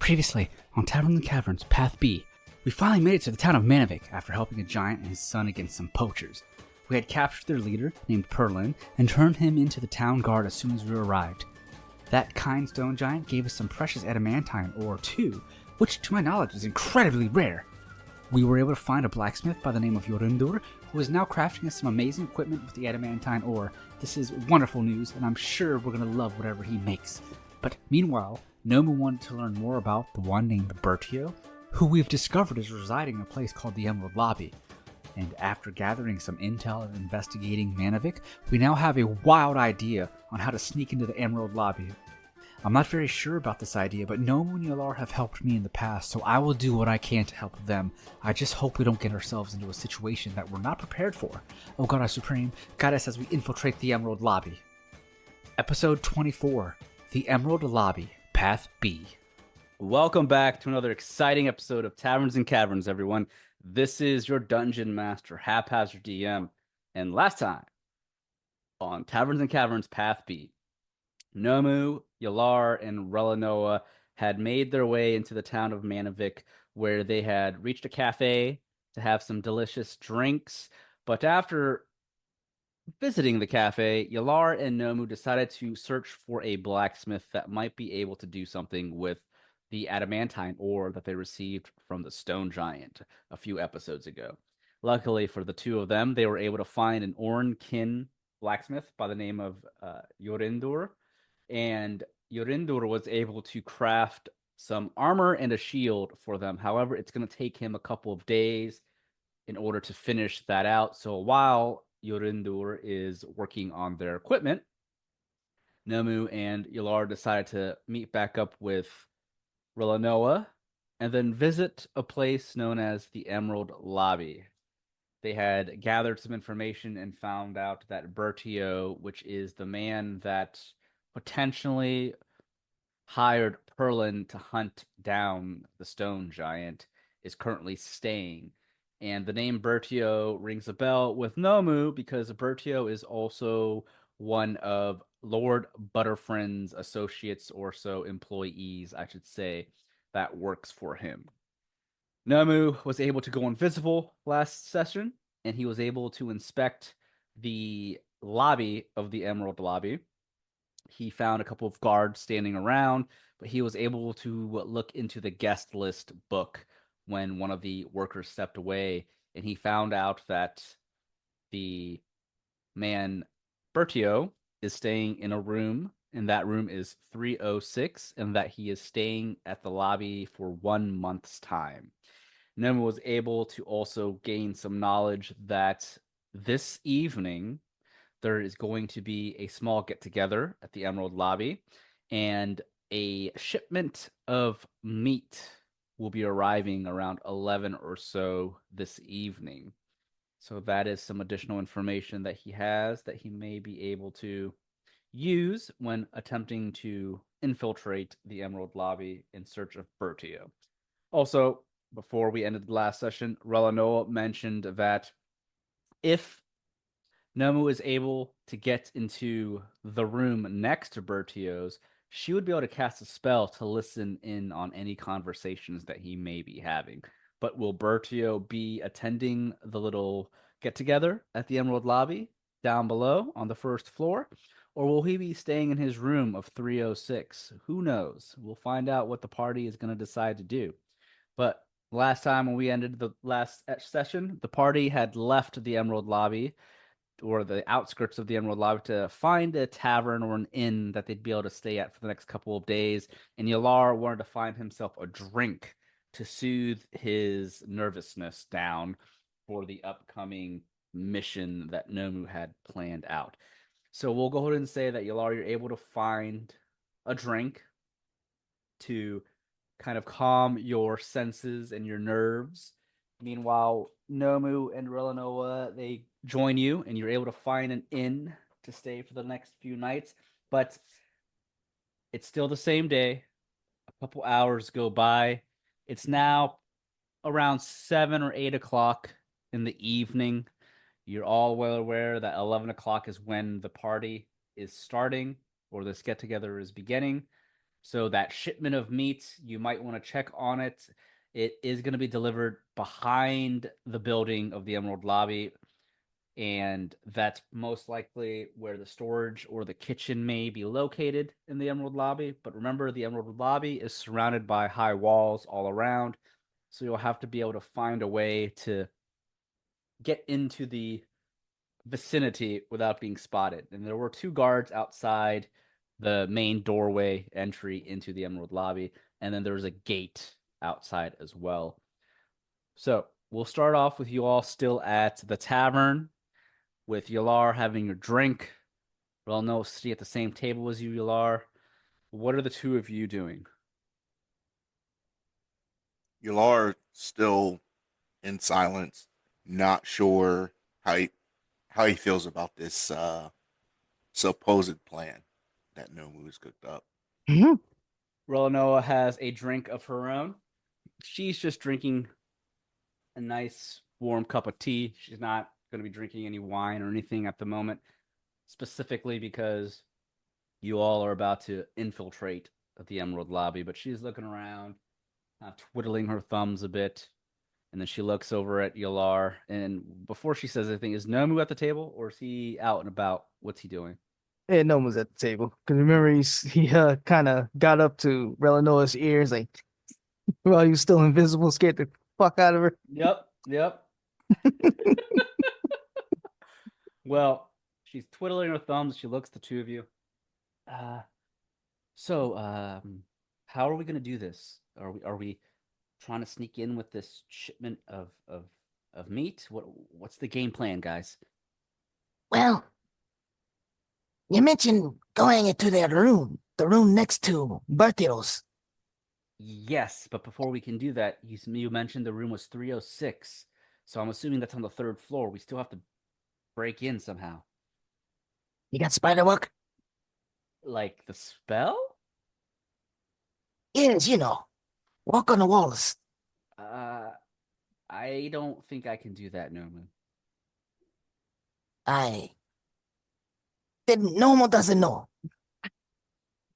Previously, on Taverns and Caverns, Path B, we finally made it to the town of Manavik after helping a giant and his son against some poachers. We had captured their leader, named Perlin, and turned him into the town guard as soon as we arrived. That kind stone giant gave us some precious adamantine ore too, which to my knowledge is incredibly rare. We were able to find a blacksmith by the name of Jorundur, who is now crafting us some amazing equipment with the adamantine ore. This is wonderful news, and I'm sure we're going to love whatever he makes. But meanwhile, Nomu wanted to learn more about the one named Bertio, who we've discovered is residing in a place called the Emerald Lobby. And after gathering some intel and investigating Manavik, we now have a wild idea on how to sneak into the Emerald Lobby. I'm not very sure about this idea, but Nomu and Yelar have helped me in the past, so I will do what I can to help them. I just hope we don't get ourselves into a situation that we're not prepared for. Oh God, our Supreme, guide us as we infiltrate the Emerald Lobby. Episode 24, The Emerald Lobby, Path B. Welcome back to another exciting episode of Taverns and Caverns, everyone. This is your Dungeon Master, HaphazardDM, and last time on Taverns and Caverns Path B, Nomu, Yelar, and Relinoa had made their way into the town of Manavik, where they had reached a cafe to have some delicious drinks. But after visiting the cafe, Yelar and Nomu decided to search for a blacksmith that might be able to do something with the adamantine ore that they received from the stone giant a few episodes ago. Luckily for the two of them, they were able to find an Orankin blacksmith by the name of Jorundur, and Jorundur was able to craft some armor and a shield for them. However, it's going to take him a couple of days in order to finish that out. So while Jorundur is working on their equipment, Nomu and Yelar decided to meet back up with Relinoa and then visit a place known as the Emerald Lobby. They had gathered some information and found out that Bertio, which is the man that potentially hired Perlin to hunt down the stone giant, is currently staying. And the name Bertio rings a bell with Nomu because Bertio is also one of Lord Butterfryn's associates, or so employees, I should say, that works for him. Nomu was able to go invisible last session, and he was able to inspect the lobby of the Emerald Lobby. He found a couple of guards standing around, but he was able to look into the guest list book when one of the workers stepped away, and he found out that the man Bertio is staying in a room, and that room is 306, and that he is staying at the lobby for 1 month's time. Nomu was able to also gain some knowledge that this evening there is going to be a small get-together at the Emerald Lobby, and a shipment of meat will be arriving around 11 or so this evening. So that is some additional information that he has that he may be able to use when attempting to infiltrate the Emerald Lobby in search of Bertio. Also, before we ended the last session, Relinoa mentioned that if Nomu is able to get into the room next to Bertio's, she would be able to cast a spell to listen in on any conversations that he may be having. But will Bertio be attending the little get-together at the Emerald Lobby down below on the first floor? Or will he be staying in his room of 306? Who knows? We'll find out what the party is going to decide to do. But last time when we ended the last session, the party had left the Emerald Lobby, or the outskirts of the Emerald Lobby, to find a tavern or an inn that they'd be able to stay at for the next couple of days. And Yelar wanted to find himself a drink to soothe his nervousness down for the upcoming mission that Nomu had planned out. So we'll go ahead and say that Yelar, you're able to find a drink to kind of calm your senses and your nerves. Meanwhile, Nomu and Relinoa, they join you, and you're able to find an inn to stay for the next few nights. But it's still the same day. A couple hours go by. It's now around 7 or 8 o'clock in the evening. You're all well aware that 11 o'clock is when the party is starting, or this get-together is beginning. So that shipment of meat, you might want to check on it. It is going to be delivered behind the building of the Emerald Lobby, and that's most likely where the storage or the kitchen may be located in the Emerald Lobby. But remember, the Emerald Lobby is surrounded by high walls all around, so you'll have to be able to find a way to get into the vicinity without being spotted. And there were 2 guards outside the main doorway entry into the Emerald Lobby, and then there was a gate outside as well. So we'll start off with you all still at the tavern, with Yelar having your drink. Relinoa sitting at the same table as you, Yelar. What are the 2 of you doing? Yelar still in silence, not sure how he feels about this supposed plan that Nomu has cooked up. Relinoa has a drink of her own. She's just drinking a nice warm cup of tea. She's not going to be drinking any wine or anything at the moment, specifically because you all are about to infiltrate the Emerald Lobby. But she's looking around, twiddling her thumbs a bit. And then she looks over at Yelar. And before she says anything, is Nomu at the table or is he out and about? What's he doing? And no one's at the table. Because remember, he kind of got up to Relinoa's ears, like, while he was still invisible, scared the fuck out of her. Yep. Well, she's twiddling her thumbs. She looks at the 2 of you. So, how are we going to do this? Are we trying to sneak in with this shipment of meat? What's the game plan, guys? Well, you mentioned going into that room, the room next to Bertio's. Yes, but before we can do that, you mentioned the room was 306. So I'm assuming that's on the 3rd floor. We still have to break in somehow. You got spider work? Like the spell? Yes, walk on the walls. I don't think I can do that, Nomu. Nomu doesn't know.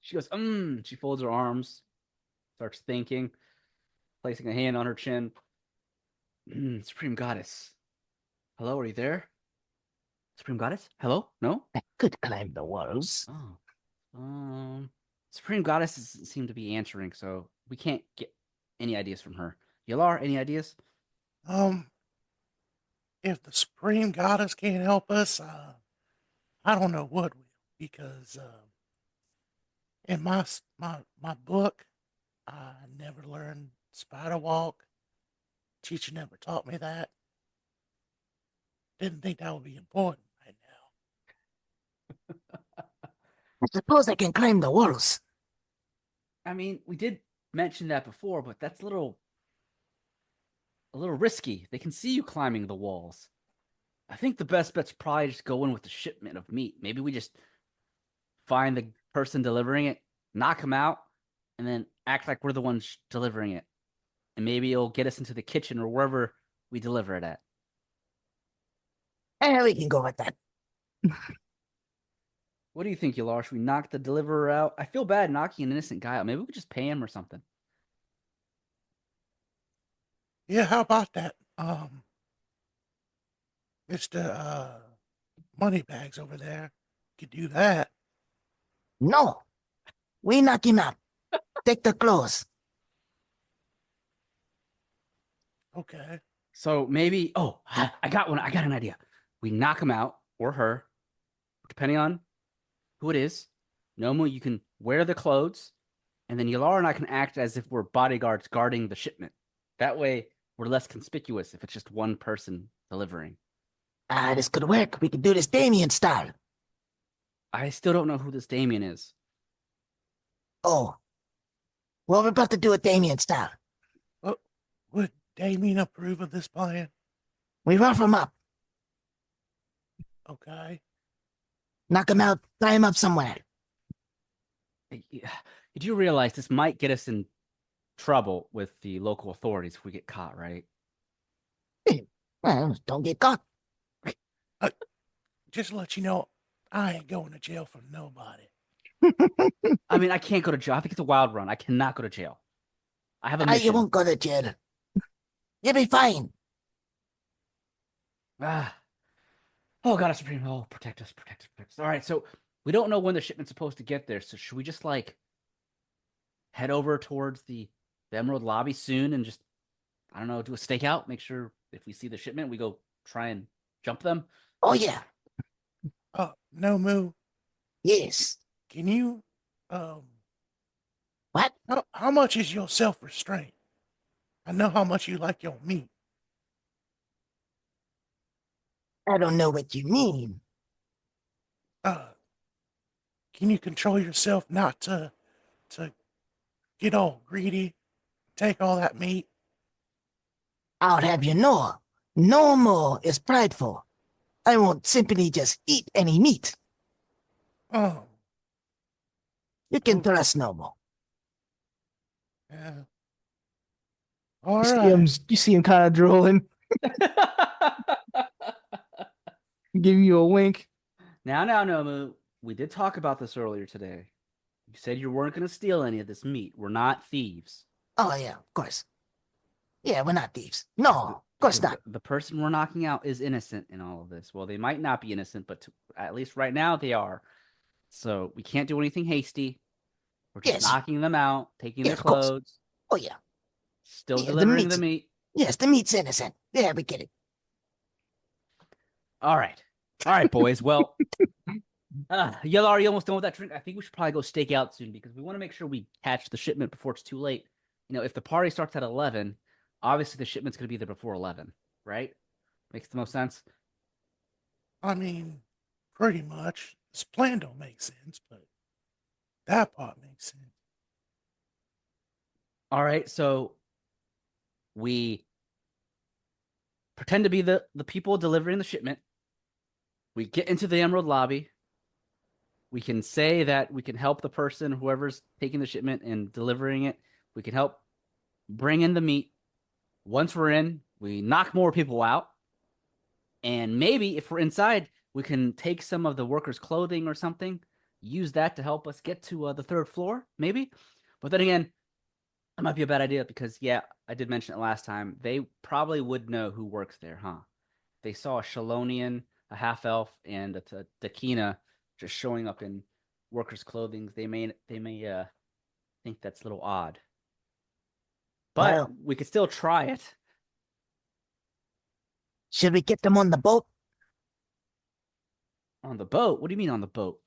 She goes, She folds her arms, starts thinking, placing a hand on her chin. Supreme Goddess. Hello, are you there? Supreme Goddess? Hello? No? I could climb the walls. Oh. Supreme Goddess seem to be answering, so we can't get any ideas from her. Yelar, any ideas? If the Supreme Goddess can't help us, I don't know what will, because in my book, I never learned spider walk. Teacher never taught me that. Didn't think that would be important right now. I suppose I can climb the walls. I mean, we did mention that before, but that's a little risky. They can see you climbing the walls. I think the best bet's probably just go in with the shipment of meat. Maybe we just find the person delivering it, knock him out, and then act like we're the ones delivering it. And maybe it'll get us into the kitchen or wherever we deliver it at. We can go with that. What do you think, Yelar? Should we knock the deliverer out? I feel bad knocking an innocent guy out. Maybe we could just pay him or something. Yeah, how about that? Mr. Moneybags over there could do that. No, we knock him out. Take the clothes. Okay. So maybe, I got one. I got an idea. We knock him out or her, depending on who it is. Nomu, you can wear the clothes, and then Yelar and I can act as if we're bodyguards guarding the shipment. That way, we're less conspicuous if it's just one person delivering. This could work. We could do this Damien style. I still don't know who this Damien is. Oh. Well, we're about to do it Damien style. Would Damien approve of this plan? We rough him up. Okay. Knock him out, tie him up somewhere. You do realize this might get us in trouble with the local authorities if we get caught, right? Well, don't get caught. Just to let you know, I ain't going to jail for nobody. I mean, I can't go to jail. I think it's a wild run. I cannot go to jail. I have a You mission. won't go to jail. You'll be fine. Ah. Oh, God, Supreme. Oh, protect us, protect us, protect us. All right, so we don't know when the shipment's supposed to get there. So should we just like head over towards the Emerald Lobby soon and just, I don't know, do a stakeout? Make sure if we see the shipment, we go try and jump them. Oh, yeah. Nomu, Yes. can you, What? how much is your self-restraint? I know how much you like your meat. I don't know what you mean. Can you control yourself not to get all greedy, take all that meat? I'll have you know, Nomu is prideful. I won't simply just eat any meat. Oh, You can trust Nomu. yeah. All You right. see him kind of drooling, giving you a wink. Now, Nomu, we did talk about this earlier today. You said you weren't going to steal any of this meat. We're not thieves. Oh, yeah, of course. Yeah, we're not thieves. No, of course not. The person we're knocking out is innocent in all of this. Well, they might not be innocent, but at least right now they are. So we can't do anything hasty. We're just knocking them out, taking their clothes. Oh, yeah. Still delivering the meat. Yes, the meat's innocent. Yeah, we get it. All right. All right, boys. Well, Yelar, are you almost done with that drink? I think we should probably go stake out soon because we want to make sure we catch the shipment before it's too late. You know, if the party starts at 11, obviously the shipment's going to be there before 11, right? Makes the most sense. I mean, pretty much. This plan don't make sense, but that part makes sense. All right, so we pretend to be the people delivering the shipment. We get into the Emerald Lobby. We can say that we can help the person, whoever's taking the shipment and delivering it. We can help bring in the meat. Once we're in, we knock more people out. And maybe if we're inside, we can take some of the workers' clothing or something, use that to help us get to the third floor, maybe. But then again, that might be a bad idea because, yeah, I did mention it last time. They probably would know who works there, huh? They saw a Shalonian, a half-elf, and a Dakina just showing up in workers' clothing. They may think that's a little odd. But we could still try it. Should we get them on the boat? On the boat? What do you mean on the boat?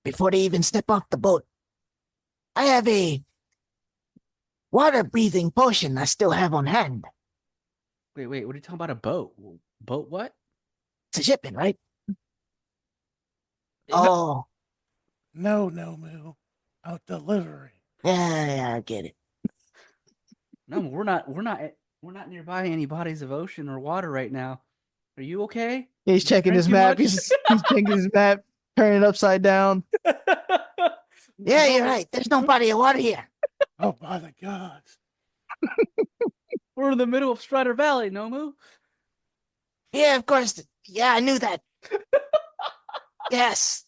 Before they even step off the boat. I have a water-breathing potion I still have on hand. Wait, what are you talking about? A boat? Boat what? It's a shipment, right? Oh. No, Nomu. A delivery. Yeah, I get it. No, we're not nearby any bodies of ocean or water right now. Are you okay? He's checking his map. He's checking his map, turning it upside down. Yeah, you're right. There's no body of water here. Oh, by the gods. We're in the middle of Strider Valley, Nomu. Yeah, of course. Yeah, I knew that. Yes.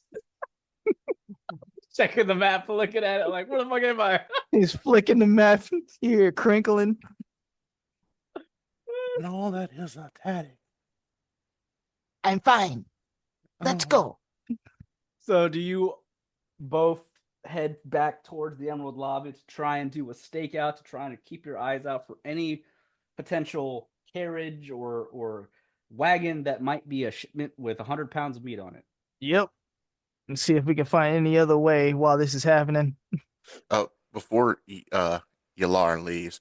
Checking the map, looking at it like, where the fuck am I? He's flicking the map, here crinkling. And all that is a tactic. I'm fine. Let's go. So do you both head back towards the Emerald Lobby to try and do a stakeout, to try and keep your eyes out for any potential carriage or wagon that might be a shipment with 100 pounds of meat on it? Yep. And see if we can find any other way while this is happening. Before Yelar leaves,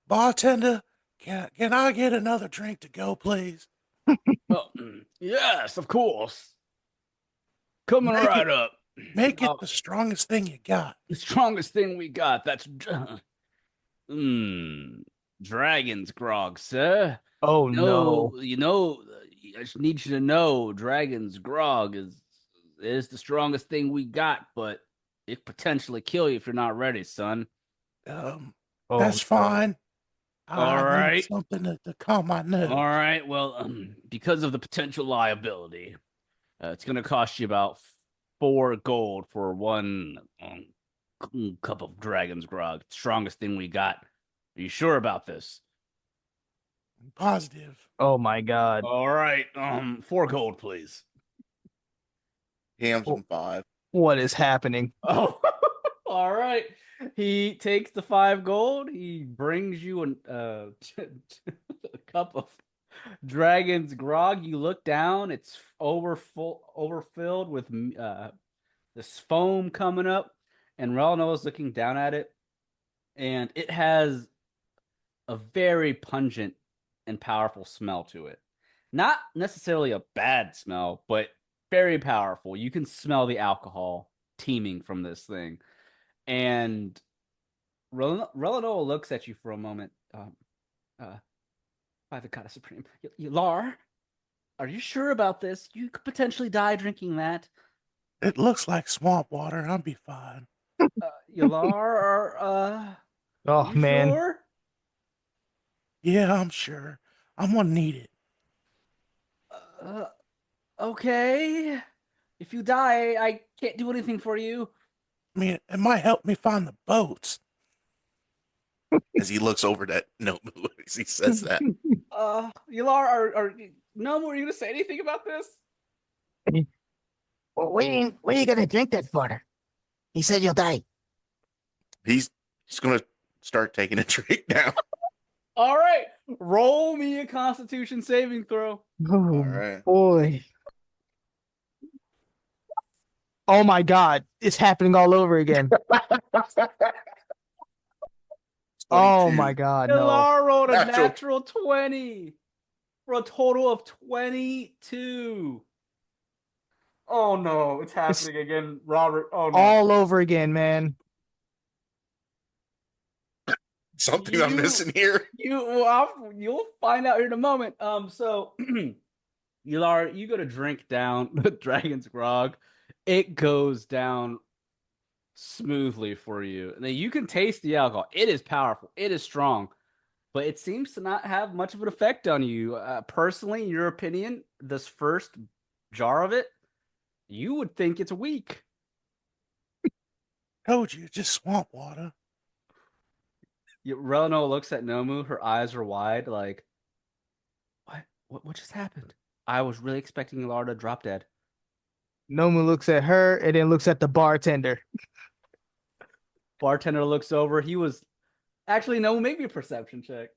Bartender, can I get another drink to go, please? Oh, yes, of course. Coming right up. Make it the strongest thing you got. The strongest thing we got. That's dragon's grog, sir. Oh no. You know, I just need you to know dragon's grog is the strongest thing we got, but it could potentially kill you if you're not ready, son. That's fine. All right. Need something to calm my nerves. All right. Well, because of the potential liability, it's going to cost you about 4 gold for one cup of dragon's grog. Strongest thing we got. Are you sure about this? I'm positive. Oh my god. All right. 4 gold, please. Hands him 5. What is happening? Oh, all right. He takes the 5 gold. He brings you a cup of dragon's grog. You look down. It's overfilled with this foam coming up, and Relinoa's looking down at it, and it has a very pungent and powerful smell to it. Not necessarily a bad smell, but very powerful. You can smell the alcohol teeming from this thing. And Relinoa looks at you for a moment. By the goddess supreme, Yelar, are you sure about this? You could potentially die drinking that. It looks like swamp water. I'll be fine. Yelar, Oh you man. sure? Yeah, I'm sure. I'm gonna need it. Okay. If you die, I can't do anything for you. I mean, it might help me find the boats. As he looks over at Nomu as he says that. Yelar, are Nomu, are you gonna say anything about this? Well, what are you gonna drink that for? He said you'll die. He's gonna start taking a drink now. All right, roll me a Constitution saving throw. Oh All right. boy. Oh my god. It's happening all over again. Oh 22. my god, no. Yelar rolled a Natural. natural 20 for a total of 22. Oh no, it's happening again, Robert. Oh no. All over again, man. Something I'm You- missing here. You'll find out here in a moment. So Yelar, you go to drink down the dragon's grog. It goes down smoothly for you. And then you can taste the alcohol. It is powerful. It is strong, but it seems to not have much of an effect on you. Personally, in your opinion, this first jar of it, you would think it's weak. Told you, just swamp water. Relinoa looks at Nomu. Her eyes are wide, like, what just happened? I was really expecting Yelar to drop dead. Nomu looks at her and then looks at the bartender. Bartender looks over. He was actually no, maybe a perception check.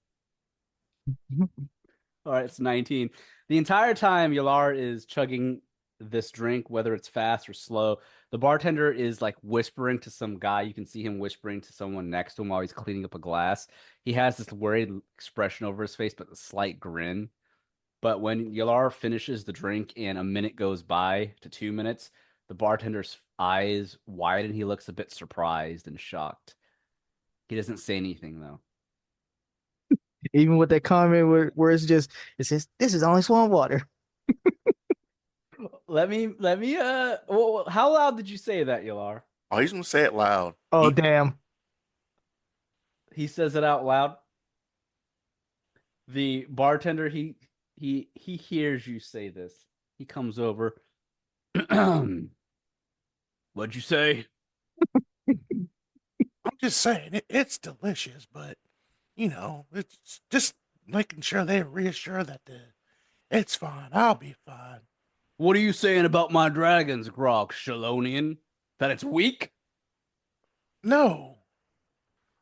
All right, it's 19. The entire time Yelar is chugging this drink, whether it's fast or slow, the bartender is like whispering to some guy. You can see him whispering to someone next to him while he's cleaning up a glass. He has this worried expression over his face, but a slight grin. But when Yelar finishes the drink and a minute goes by to 2 minutes, the bartender's eyes widen. He looks a bit surprised and shocked. He doesn't say anything though. Even with that comment where it says, this is only swamp water. Let me well, how loud did you say that, Yelar? Oh, he's gonna say it loud. Oh He- damn. He says it out loud. The bartender, he hears you say this. He comes over. What'd you say? I'm just saying, it's delicious, but, it's just making sure they reassure that it's fine. I'll be fine. What are you saying about my dragon's grog, Shalonian? That it's weak? No.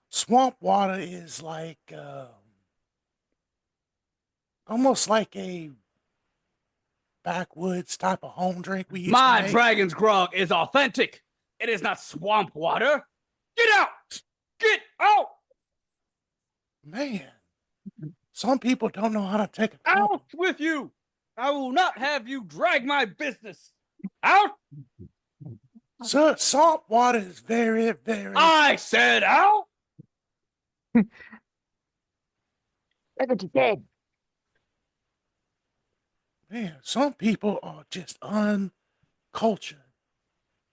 Swamp water is like, almost like a backwoods type of home drink we used to My make. dragon's grog is authentic. It is not swamp water. Get out! Get out! Man, some people don't know how to take a Out with you! I will not have you drag my business. Out! So, salt water is very, very. I said out! Look what you did. Man, some people are just uncultured.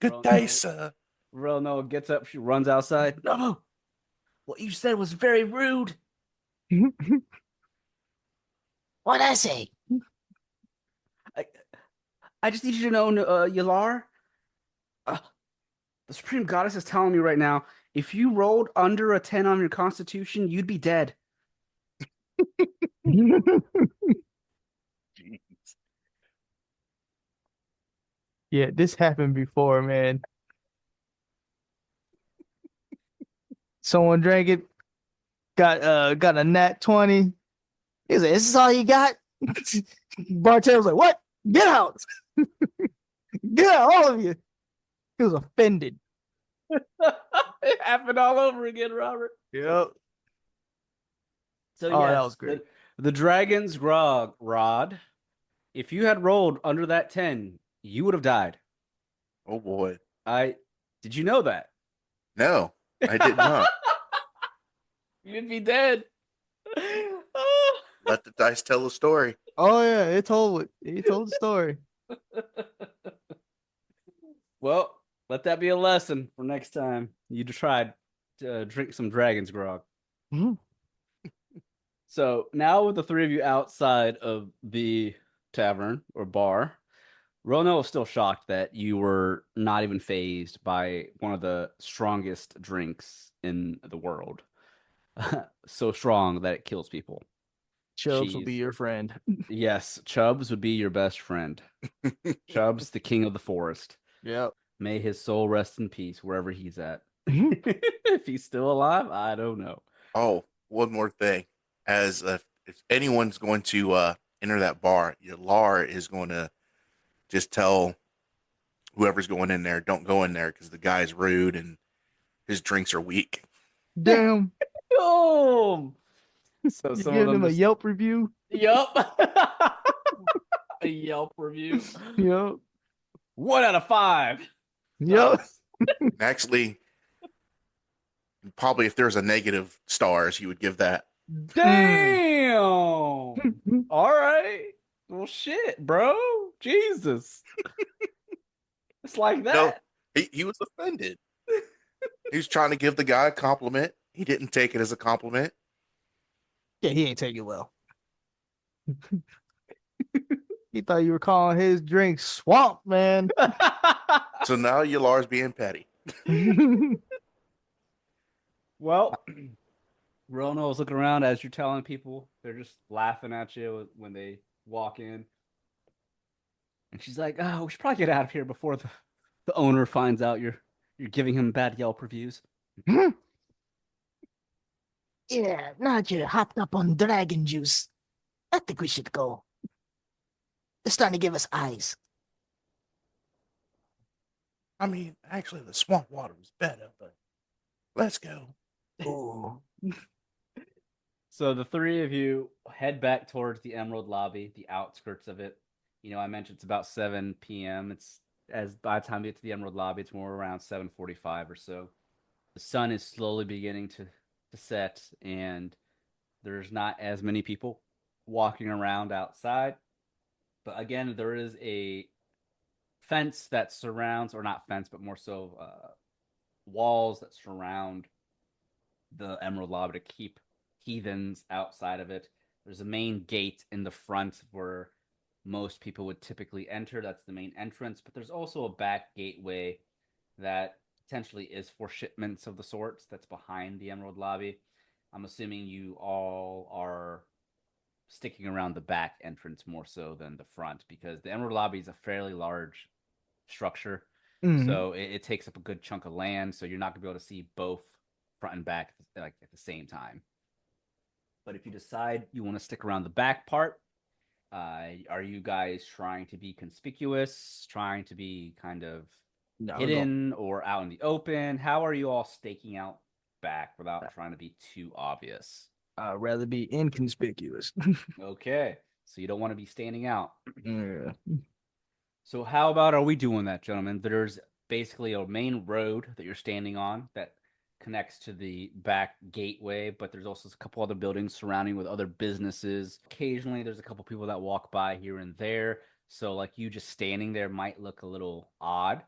Good Well, day, no. sir. Relinoa gets up. She runs outside. No! What you said was very rude. What'd I say? I just need you to know, Yelar, The Supreme Goddess is telling me right now, if you rolled under a 10 on your Constitution, you'd be dead. Jeez. Yeah, this happened before, man. Someone drank it, got a nat 20. He was like, "This is all you got?" Bartender was like, "What? Get out! Get out, all of you!" He was offended. It happened all over again, Robert. Yep. So Oh, that yes, was great. the Dragon's Grog Rod. If you had rolled under that 10, you would have died. Oh boy. Did you know that? No, I did not. You'd be dead. Let the dice tell the story. Oh yeah, it told the story. Well, let that be a lesson for next time you tried to drink some Dragon's Grog. Mhm. So now with the three of you outside of the tavern or bar, Rono was still shocked that you were not even phased by one of the strongest drinks in the world. So strong that it kills people. Chubbs will be your friend. Yes, Chubbs would be your best friend. Chubbs, the king of the forest. Yep. May his soul rest in peace wherever he's at. If he's still alive, I don't know. Oh, one more thing. As if anyone's going to enter that bar, Yelar is going to just tell whoever's going in there, don't go in there because the guy's rude and his drinks are weak. Damn. Oh, so You some of giving them him a just... Yelp review? Yup. A Yelp review. Yep. 1 out of 5. Yep. And actually, probably if there's a negative stars, he would give that. Damn. All right. Well, shit, bro. Jesus. It's like No, that. he was offended. He was trying to give the guy a compliment. He didn't take it as a compliment. Yeah, he ain't take it well. He thought you were calling his drink swamp, man. So now Yelar's being petty. Well, Rona was looking around as you're telling people. They're just laughing at you when they walk in. And she's like, "Oh, we should probably get out of here before the owner finds out you're giving him bad Yelp reviews." Yeah, now that you're hopped up on dragon juice, I think we should go. They're starting to give us eyes. I mean, actually, the swamp water was better, but let's go. Ooh. So the three of you head back towards the Emerald Lobby, the outskirts of it. I mentioned it's about 7 p.m. It's as by the time you get to the Emerald Lobby, it's more around 7:45 or so. The sun is slowly beginning to set, and there's not as many people walking around outside. But again, there is a fence that surrounds, or not fence, but more so walls that surround the Emerald Lobby to keep heathens outside of it. There's a main gate in the front where most people would typically enter. That's the main entrance. But there's also a back gateway that potentially is for shipments of the sorts that's behind the Emerald Lobby. I'm assuming you all are sticking around the back entrance more so than the front because the Emerald Lobby is a fairly large structure. So it takes up a good chunk of land. So you're not going to be able to see both front and back like at the same time. But if you decide you want to stick around the back part, are you guys trying to be conspicuous, trying to be kind of hidden or out in the open? How are you all staking out back without trying to be too obvious? I'd rather be inconspicuous. Okay, so you don't want to be standing out. Yeah. So how about are we doing that, gentlemen? There's basically a main road that you're standing on that connects to the back gateway, but there's also a couple other buildings surrounding with other businesses. Occasionally there's a couple people that walk by here and there. So like you just standing there might look a little odd.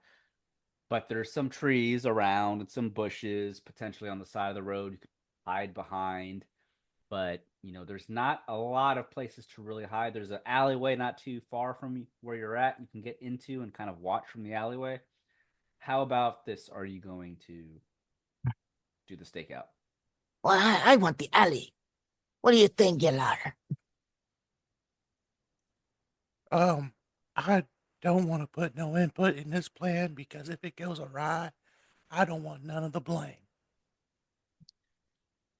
But there's some trees around and some bushes potentially on the side of the road you could hide behind. But there's not a lot of places to really hide. There's an alleyway not too far from where you're at you can get into and kind of watch from the alleyway. how about this? Are you going to do the stakeout? Well, I want the alley. What do you think, Yelar? I don't want to put no input in this plan because if it goes awry, I don't want none of the blame.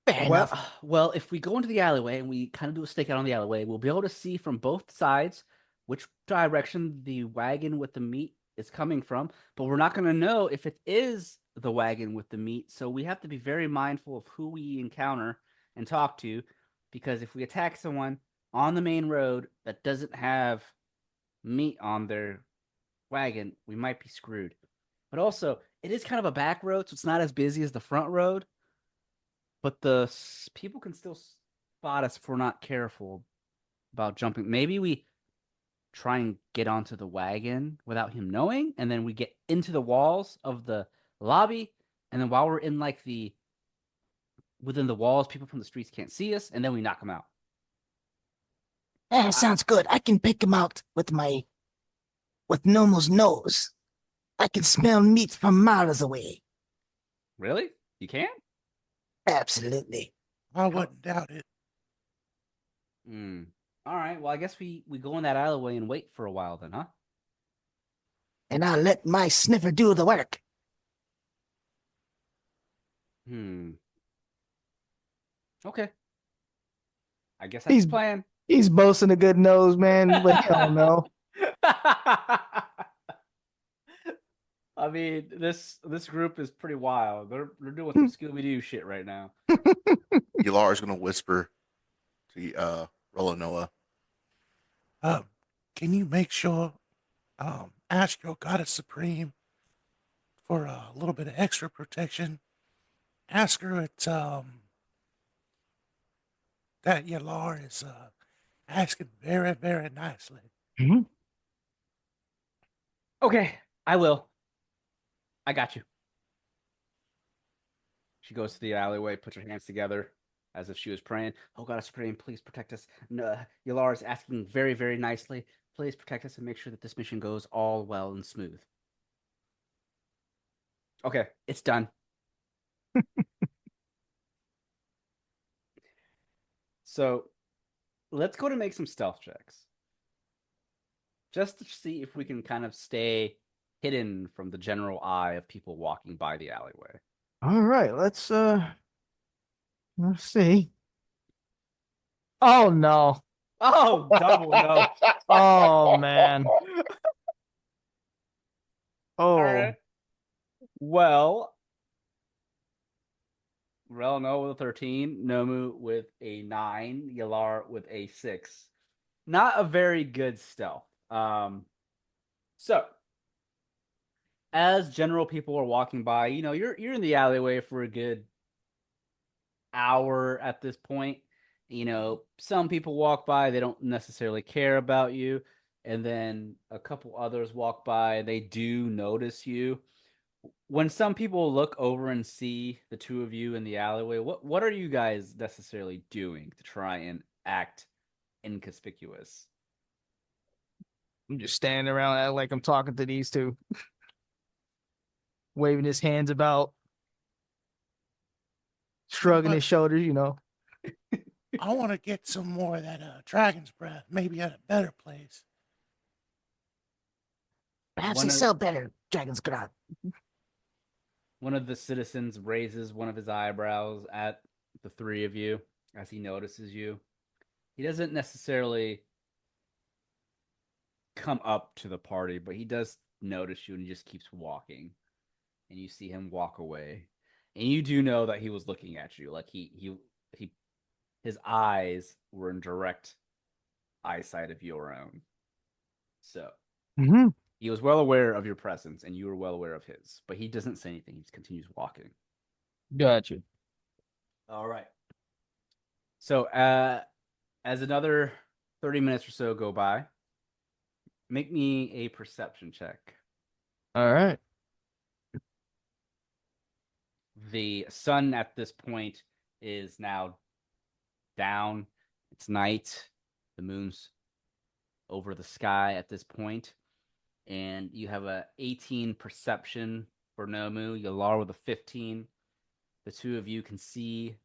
Fair enough. Well, if we go into the alleyway and we kind of do a stakeout on the alleyway, we'll be able to see from both sides which direction the wagon with the meat is coming from, but we're not going to know if it is the wagon with the meat, so we have to be very mindful of who we encounter and talk to, because if we attack someone on the main road that doesn't have meat on their wagon, we might be screwed. But also, it is kind of a back road, so it's not as busy as the front road. But the people can still spot us if we're not careful about jumping. Maybe we try and get onto the wagon without him knowing, and then we get into the walls of the lobby, and then while we're in like within the walls, people from the streets can't see us, and then we knock them out. Sounds good. I can pick him out with Nomu's nose. I can smell meat from miles away. Really? You can? Absolutely. I wouldn't doubt it. All right. Well, I guess we go in that alleyway and wait for a while then, huh? And I'll let my sniffer do the work. Okay. I guess that's the plan. He's boasting a good nose, man, but hell no. I mean, this group is pretty wild. They're doing some Scooby Doo shit right now. Yelar is going to whisper to Relinoa. Can you make sure, ask your goddess supreme for a little bit of extra protection? Ask her that Yelar is asking very, very nicely. Mm-hmm. Okay, I will. I got you. She goes to the alleyway, puts her hands together as if she was praying. Oh, God, Supreme, please protect us. No, Yelar is asking very, very nicely. Please protect us and make sure that this mission goes all well and smooth. Okay, it's done. So let's go to make some stealth checks. Just to see if we can kind of stay hidden from the general eye of people walking by the alleyway. All right, let's see. Oh no. Oh, double no. Oh man. Oh. All right. Well, Relinoa with a 13, Nomu with a 9, Yelar with a 6. Not a very good stealth. So as general people are walking by, you're in the alleyway for a good hour at this point. Some people walk by, they don't necessarily care about you, and then a couple others walk by, they do notice you. When some people look over and see the two of you in the alleyway, what are you guys necessarily doing to try and act inconspicuous? I'm just standing around acting like I'm talking to these two. Waving his hands about, shrugging his shoulders, I want to get some more of that dragon's breath, maybe at a better place. Perhaps they sell better dragon's grot. One of the citizens raises one of his eyebrows at the three of you as he notices you. He doesn't necessarily come up to the party, but he does notice you and he just keeps walking. And you see him walk away. And you do know that he was looking at you. Like his eyes were in direct eyesight of your own. So he was well aware of your presence, and you were well aware of his. But he doesn't say anything. He just continues walking. Gotcha. All right. So as another 30 minutes or so go by, make me a perception check. All right. The sun at this point is now down. It's night. The moon's over the sky at this point. And you have a 18 perception for Nomu, Yelar with a 15. The two of you can see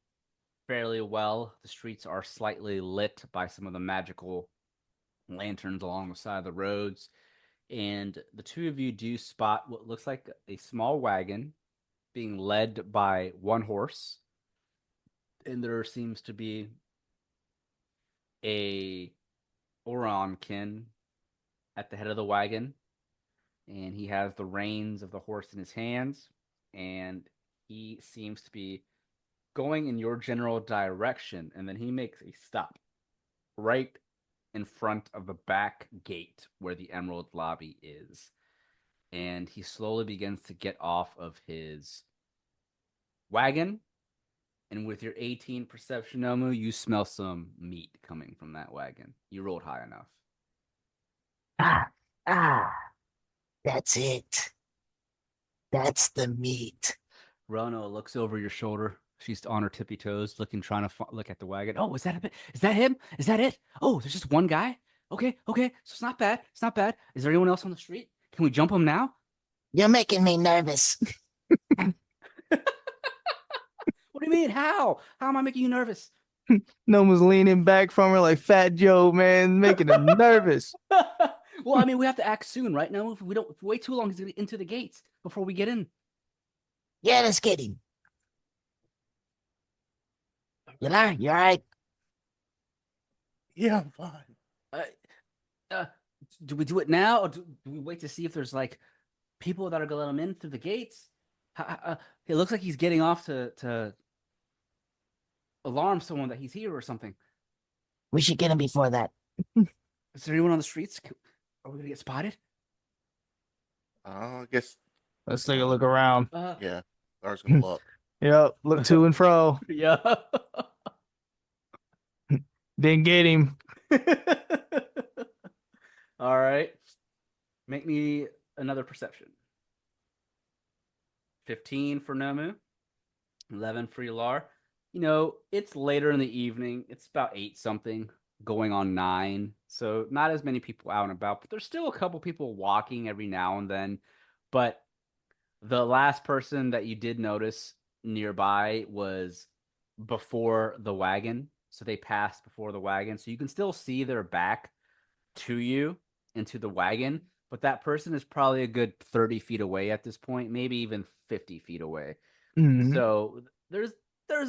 fairly well. The streets are slightly lit by some of the magical lanterns along the side of the roads. And the two of you do spot what looks like a small wagon being led by one horse. And there seems to be a Oronkin at the head of the wagon. And he has the reins of the horse in his hands. And he seems to be going in your general direction. And then he makes a stop right in front of the back gate where the Emerald Lobby is. And he slowly begins to get off of his wagon. And with your 18 perception, Nomu, you smell some meat coming from that wagon. You rolled high enough. Ah, that's it. That's the meat. Relinoa looks over your shoulder. She's on her tippy toes, trying to look at the wagon. Oh, is that a bit? Is that him? Is that it? Oh, there's just one guy. Okay. So it's not bad. It's not bad. Is there anyone else on the street? Can we jump him now? You're making me nervous. What do you mean? How? How am I making you nervous? Nomu's leaning back from her like Fat Joe, man, making her nervous. Well, I mean, we have to act soon, right? Now, if we wait too long, he's gonna get into the gates before we get in. Yeah, let's get him. Yelar, you all right? Yeah, I'm fine. Do we do it now, or do we wait to see if there's like people that are gonna let him in through the gates? It looks like he's getting off to alarm someone that he's here or something. We should get him before that. Is there anyone on the streets? Are we gonna get spotted? I guess. Let's take a look around. Yeah. Lars gonna look. Yep, look to and fro. Yeah. Didn't get him. All right. Make me another perception. 15 for Nomu. 11 for Yelar. You know, it's later in the evening. It's about 8 something, going on 9. So not as many people out and about, but there's still a couple people walking every now and then. But the last person that you did notice nearby was before the wagon. So they passed before the wagon. So you can still see their back to you into the wagon. But that person is probably a good 30 feet away at this point, maybe even 50 feet away. Mhm. So there's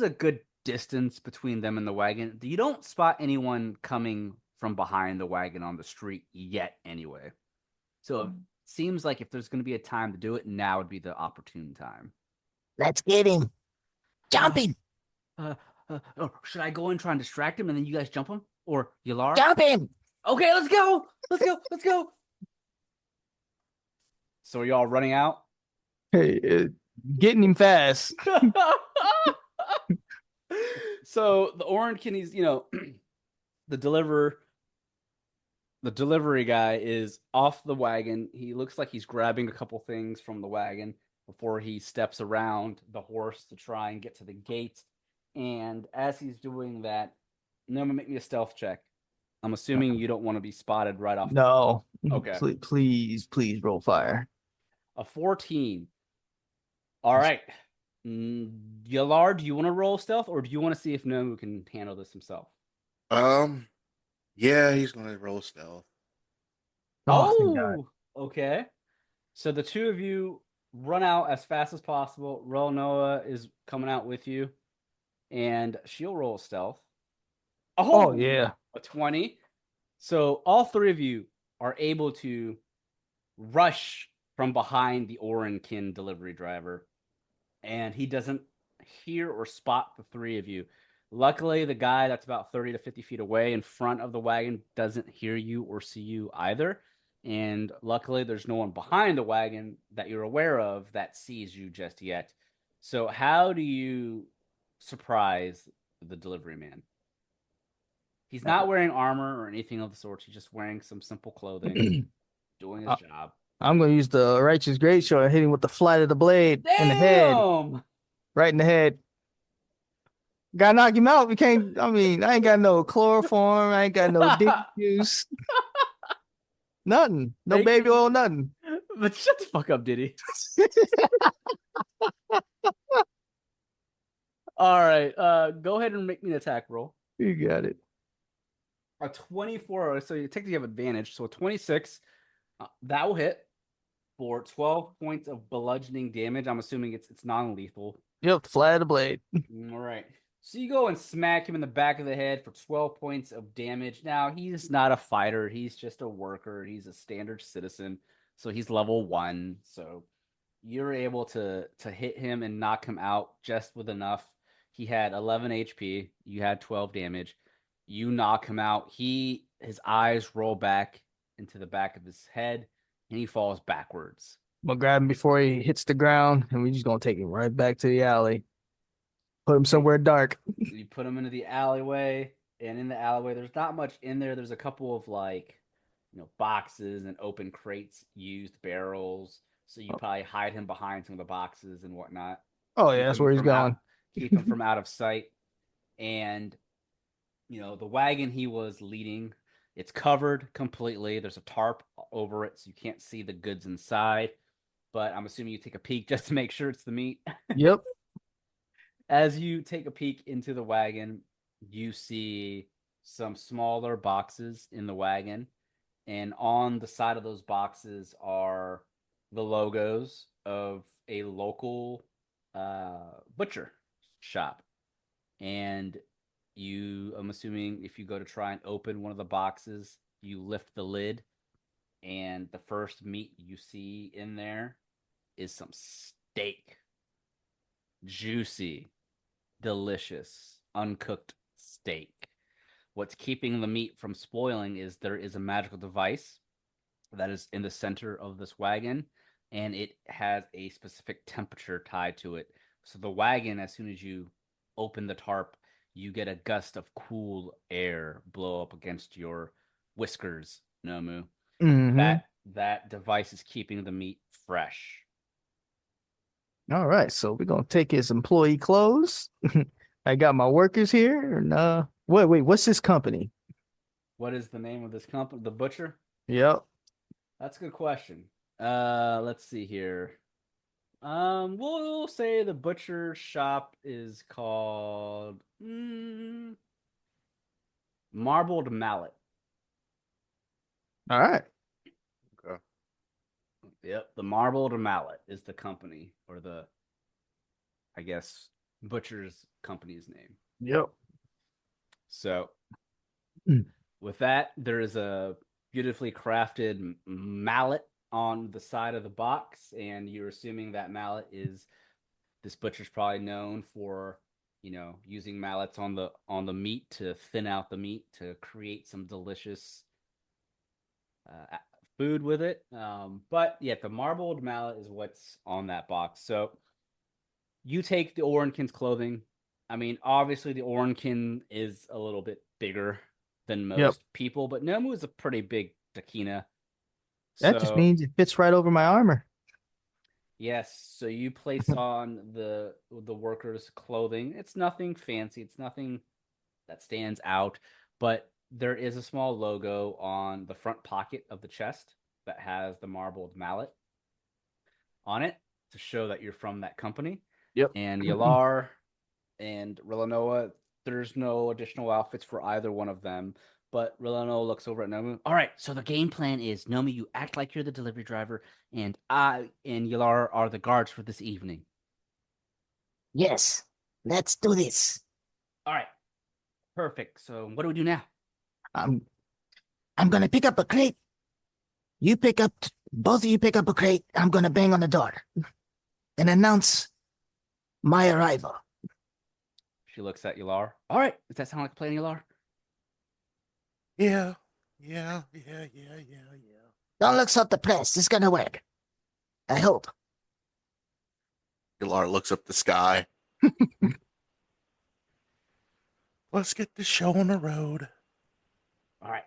a good distance between them and the wagon. You don't spot anyone coming from behind the wagon on the street yet anyway. So it seems like if there's going to be a time to do it, now would be the opportune time. Let's get him. Jump him. Should I go and try and distract him and then you guys jump him? Or Yelar? Jump him. Okay, let's go. Let's go. So are y'all running out? Hey, getting him fast. So the Orankin, he's, the delivery guy is off the wagon. He looks like he's grabbing a couple things from the wagon before he steps around the horse to try and get to the gate. And as he's doing that, Nomu, make me a stealth check. I'm assuming you don't want to be spotted right off. No. Okay. Please roll fire. A 14. All right. Yelar, do you want to roll stealth, or do you want to see if Nomu can handle this himself? Yeah, he's gonna roll stealth. Thank God. Okay. So the two of you run out as fast as possible. Relinoa is coming out with you, and she'll roll stealth. Oh, yeah. A 20. So all three of you are able to rush from behind the Orankin delivery driver, and he doesn't hear or spot the three of you. Luckily, the guy that's about 30 to 50 feet away in front of the wagon doesn't hear you or see you either. And luckily, there's no one behind the wagon that you're aware of that sees you just yet. So how do you surprise the delivery man? He's not wearing armor or anything of the sort. He's just wearing some simple clothing, doing his job. I'm going to use the Righteous Great Sword and hit him with the flat of the blade in the head. Right in the head. Gotta knock him out. I ain't got no chloroform. I ain't got no dick juice. Nothing. No baby oil, nothing. But shut the fuck up, Diddy. All right. Go ahead and make me an attack roll. You got it. A 24, so you technically have advantage. So a 26, that will hit for 12 points of bludgeoning damage. I'm assuming it's non-lethal. Yep, flat of the blade. All right. So you go and smack him in the back of the head for 12 points of damage. Now, he's not a fighter. He's just a worker. He's a standard citizen. So he's level 1. So you're able to hit him and knock him out just with enough. He had 11 HP. You had 12 damage. You knock him out. His eyes roll back into the back of his head, and he falls backwards. I'm gonna grab him before he hits the ground, and we're just gonna take him right back to the alley. Put him somewhere dark. You put him into the alleyway, and in the alleyway, there's not much in there. There's a couple of boxes and open crates, used barrels. So you probably hide him behind some of the boxes and whatnot. Oh yeah, that's where he's going. Keep him from out of sight. And the wagon he was leading, it's covered completely. There's a tarp over it, so you can't see the goods inside. But I'm assuming you take a peek just to make sure it's the meat. Yep. As you take a peek into the wagon, you see some smaller boxes in the wagon. And on the side of those boxes are the logos of a local butcher shop. And I'm assuming if you go to try and open one of the boxes, you lift the lid, and the first meat you see in there is some steak. Juicy, delicious, uncooked steak. What's keeping the meat from spoiling is there is a magical device that is in the center of this wagon, and it has a specific temperature tied to it. So the wagon, as soon as you open the tarp, you get a gust of cool air blow up against your whiskers, Nomu. Mm-hmm. That device is keeping the meat fresh. All right, so we're gonna take his employee clothes. I got my workers here, and wait, what's this company? What is the name of this company? The Butcher? Yep. That's a good question. Let's see here. We'll say the butcher shop is called Marbled Mallet. All right. Okay. Yep, the Marbled Mallet is the company, or I guess, butcher's company's name. Yep. So, with that, there is a beautifully crafted mallet on the side of the box, and you're assuming that mallet is this butcher's probably known for using mallets on the meat to thin out the meat to create some delicious food with it. But yeah, the marbled mallet is what's on that box. So you take the Orenkin's clothing. I mean, obviously the Orenkin is a little bit bigger than most people, but Nomu is a pretty big Takina. That just means it fits right over my armor. Yes, so you place on the worker's clothing. It's nothing fancy. It's nothing that stands out, but there is a small logo on the front pocket of the chest that has the marbled mallet on it to show that you're from that company. Yep. And Yelar and Relinoa, there's no additional outfits for either one of them. But Relinoa looks over at Nomu. All right, so the game plan is, Nomu, you act like you're the delivery driver, and I and Yelar are the guards for this evening. Yes, let's do this. All right, perfect. So what do we do now? I'm gonna pick up a crate. Both of you pick up a crate. I'm gonna bang on the door and announce my arrival. She looks at Yelar. All right, does that sound like a plan, Yelar? Yeah. Don't look so depressed. It's gonna work. I hope. Yelar looks up the sky. Let's get the show on the road. All right.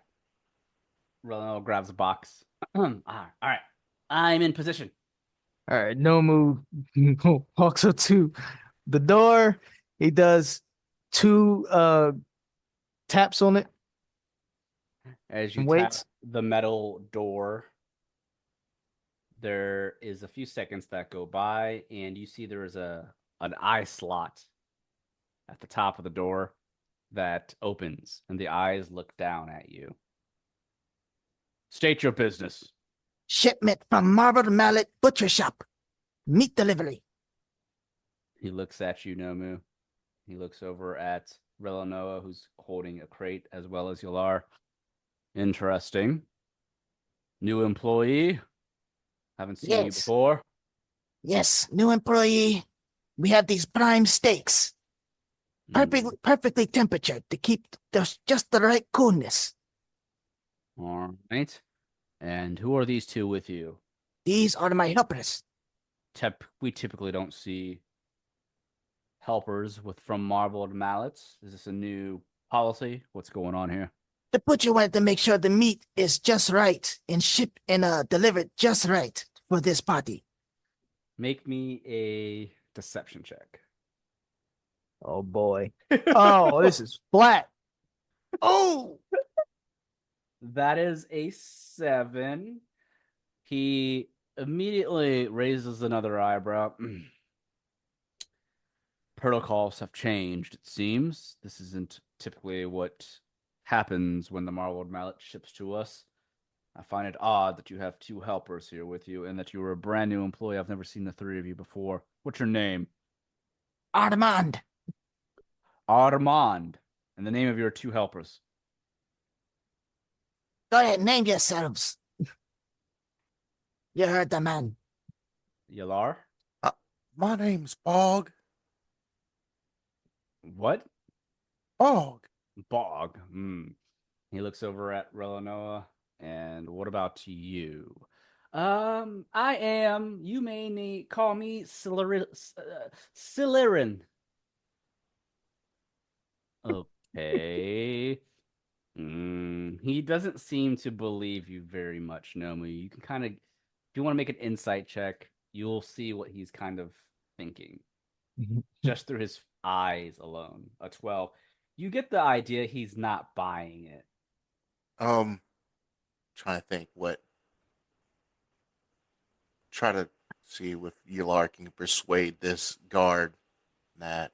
Relinoa grabs a box. All right, I'm in position. All right, Nomu walks up to the door. He does 2 taps on it. As you Waits. tap the metal door, there is a few seconds that go by, and you see there is an eye slot at the top of the door that opens, and the eyes look down at you. State your business. Shipment from Marbled Mallet Butcher Shop. Meat delivery. He looks at you, Nomu. He looks over at Relinoa, who's holding a crate, as well as Yelar. Interesting. New employee. Haven't seen you Yes. before. Yes, new employee. We have these prime steaks. Perfectly temperatured to keep just the right coolness. All right. And who are these two with you? These are my helpers. We typically don't see helpers from marbled mallets. Is this a new policy? What's going on here? The butcher wanted to make sure the meat is just right and shipped and delivered just right for this party. Make me a deception check. Oh boy. Oh, this is flat. Oh, That is a 7. He immediately raises another eyebrow. Protocols have changed, it seems. This isn't typically what happens when the marbled mallet ships to us. I find it odd that you have 2 helpers here with you and that you are a brand new employee. I've never seen the 3 of you before. What's your name? Armand. Armand. And the name of your 2 helpers. Go ahead, name yourselves. You heard the man. Yelar? My name's Bog. What? Bog. Bog. He looks over at Relinoa. And what about you? I am, you may call me Cilirin. Okay. He doesn't seem to believe you very much, Nomu. You can kind of, if you want to make an insight check, you'll see what he's kind of thinking. Just through his eyes alone. A 12. You get the idea he's not buying it. Trying to think what. Try to see if Yelar can persuade this guard that.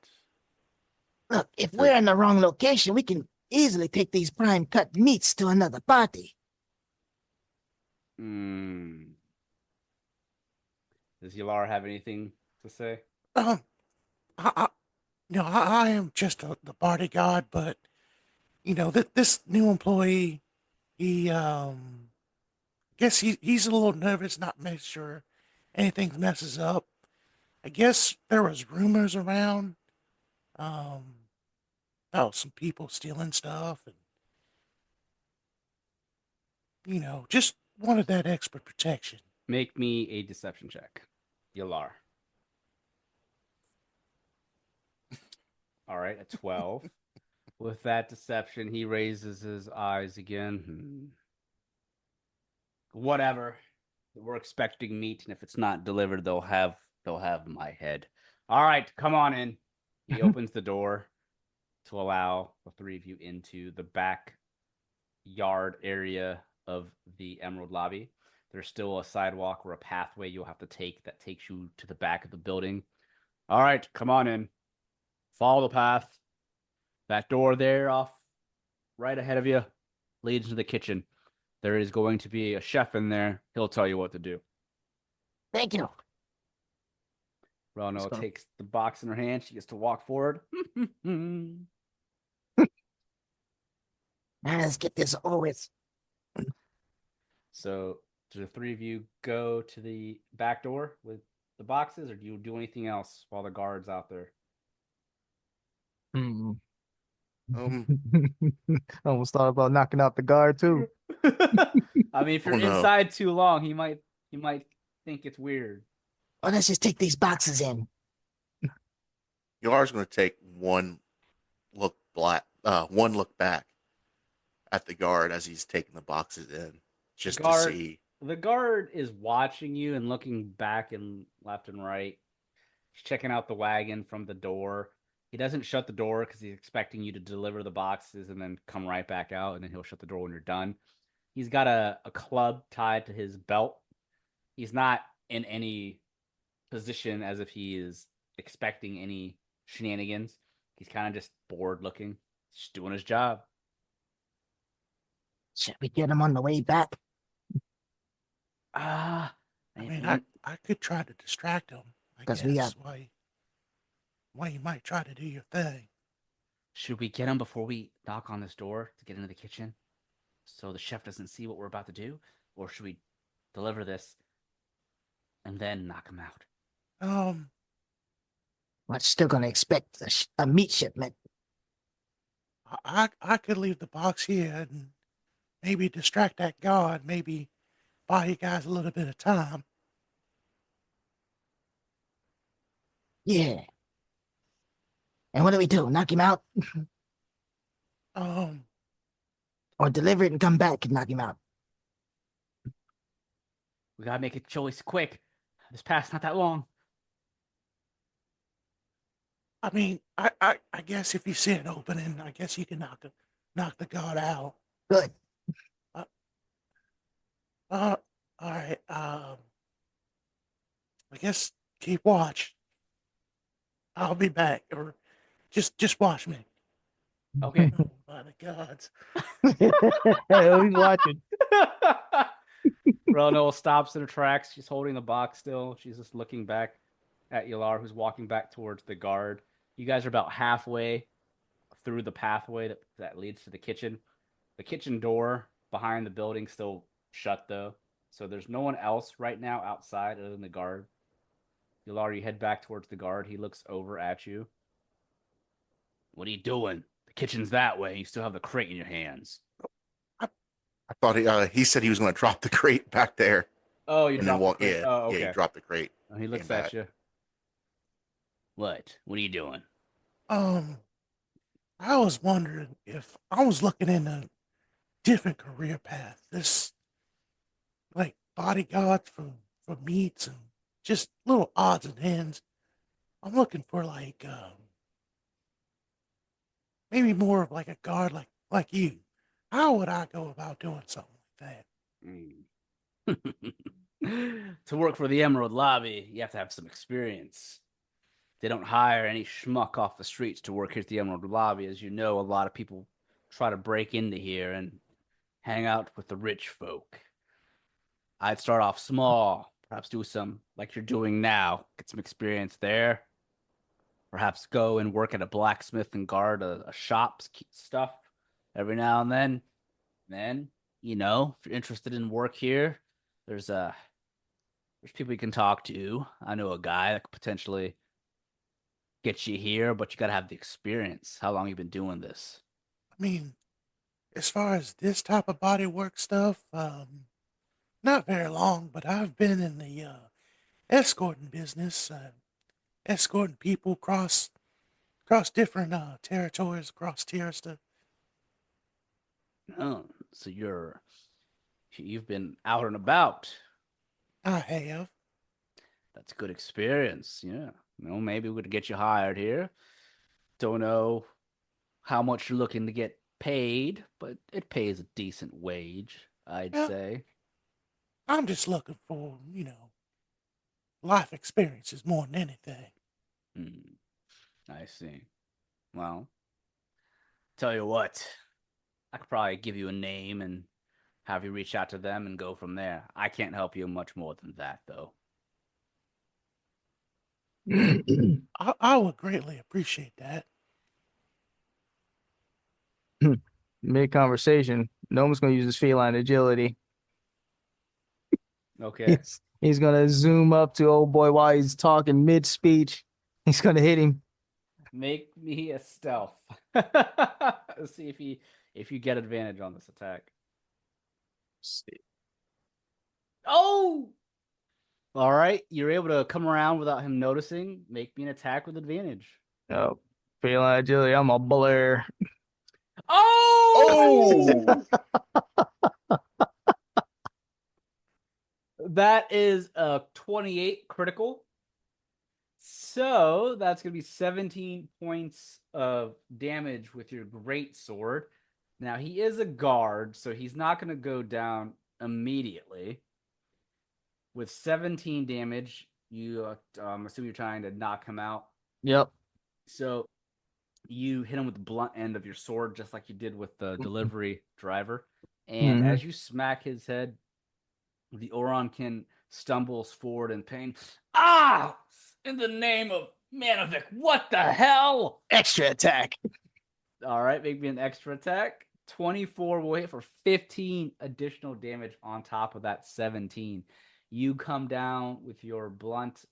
Look, if we're in the wrong location, we can easily take these prime cut meats to another party. Does Yelar have anything to say? I am just the bodyguard, but this new employee, he guess he's a little nervous, not make sure anything messes up. I guess there was rumors around about some people stealing stuff, and just wanted that extra protection. Make me a deception check. Yelar. All right, a 12. With that deception, he raises his eyes again. Whatever. We're expecting meat, and if it's not delivered, they'll have my head. All right, come on in. He opens the door to allow the 3 of you into the back yard area of the Emerald Lobby. There's still a sidewalk or a pathway you'll have to take that takes you to the back of the building. All right, come on in. Follow the path. That door there off right ahead of you leads to the kitchen. There is going to be a chef in there. He'll tell you what to do. Thank you. Relinoa takes the box in her hand. She gets to walk forward. Let's get this over with. So, do the 3 of you go to the back door with the boxes, or do you do anything else while the guard's out there? Um, I almost thought about knocking out the guard too. I mean, if you're inside too long, he might think it's weird. Well, let's just take these boxes in. Yelar's going to take one look back at the guard as he's taking the boxes in, just to see. The guard is watching you and looking back and left and right. He's checking out the wagon from the door. He doesn't shut the door because he's expecting you to deliver the boxes and then come right back out, and then he'll shut the door when you're done. He's got a club tied to his belt. He's not in any position as if he is expecting any shenanigans. He's kind of just bored looking, just doing his job. Should we get him on the way back? Ah, I mean, I could try to distract him. I 'Cause guess we got- why you might try to do your thing. should we get him before we knock on this door to get into the kitchen so the chef doesn't see what we're about to do? Or should we deliver this and then knock him out? We're still gonna expect a meat shipment. I could leave the box here and maybe distract that guard, maybe buy you guys a little bit of time. Yeah. And what do we do? Knock him out? Um, Or deliver it and come back and knock him out? We gotta make a choice quick. This path's not that long. I mean, I guess if you see an opening, I guess you can knock the guard out. Good. All right. I guess keep watch. I'll be back, or just watch me. Okay. Oh, by the gods. He's watching. Relinoa stops in her tracks. She's holding the box still. She's just looking back at Yelar, who's walking back towards the guard. You guys are about halfway through the pathway that leads to the kitchen. The kitchen door behind the building still shut, though. So there's no one else right now outside other than the guard. Yelar, you head back towards the guard. He looks over at you. What are you doing? The kitchen's that way. You still have the crate in your hands. I thought he said he was going to drop the crate back there. Oh, you And then dropped the crate. yeah, Oh, okay. yeah, he dropped the crate. Oh, he looks came at back. you. What? What are you doing? I was wondering if I was looking in a different career path. This, like, bodyguards for meats and just little odds and ends. I'm looking for like maybe more of like a guard like you. How would I go about doing something like Mm. To work for the Emerald Lobby, you have to have some experience. They don't hire any schmuck off the streets to work here at the Emerald Lobby. As you know, a lot of people try to break into here and hang out with the rich folk. I'd start off small, perhaps do some like you're doing now, get some experience there. Perhaps go and work at a blacksmith and guard a shop's stuff every now and then. Then, you know, if you're interested in work here, there's people you can talk to. I know a guy that could potentially get you here, but you got to have the experience. How long you been doing this? I mean, as far as this type of body work stuff, not very long, but I've been in the escorting business, escorting people across different territories, across tiers to. Oh, so you've been out and about. I have. That's good experience. Yeah. Maybe we could get you hired here. Don't know how much you're looking to get paid, but it pays a decent wage, I'd Yeah. say. I'm just looking for, life experiences more than anything. I see. Well, tell you what, I could probably give you a name and have you reach out to them and go from there. I can't help you much more than that, though. I would greatly appreciate that. Mid conversation, Nomu's gonna use his feline agility. Okay. He's gonna zoom up to old boy while he's talking mid speech. He's gonna hit him. Make me a stealth. Let's see if you get advantage on this attack. Oh! All right, you're able to come around without him noticing. Make me an attack with advantage. Oh, feline agility. I'm a blur. Oh! That is a 28 critical. So that's going to be 17 points of damage with your great sword. Now, he is a guard, so he's not going to go down immediately. With 17 damage, you assume you're trying to knock him out. Yep. So you hit him with the blunt end of your sword, just like you did with the delivery driver. And as you smack his head, the Oronkin stumbles forward in pain. Ah! In the name of Manavik, what the hell? Extra attack. All right, make me an extra attack. 24 will hit for 15 additional damage on top of that 17. You come down with your blunt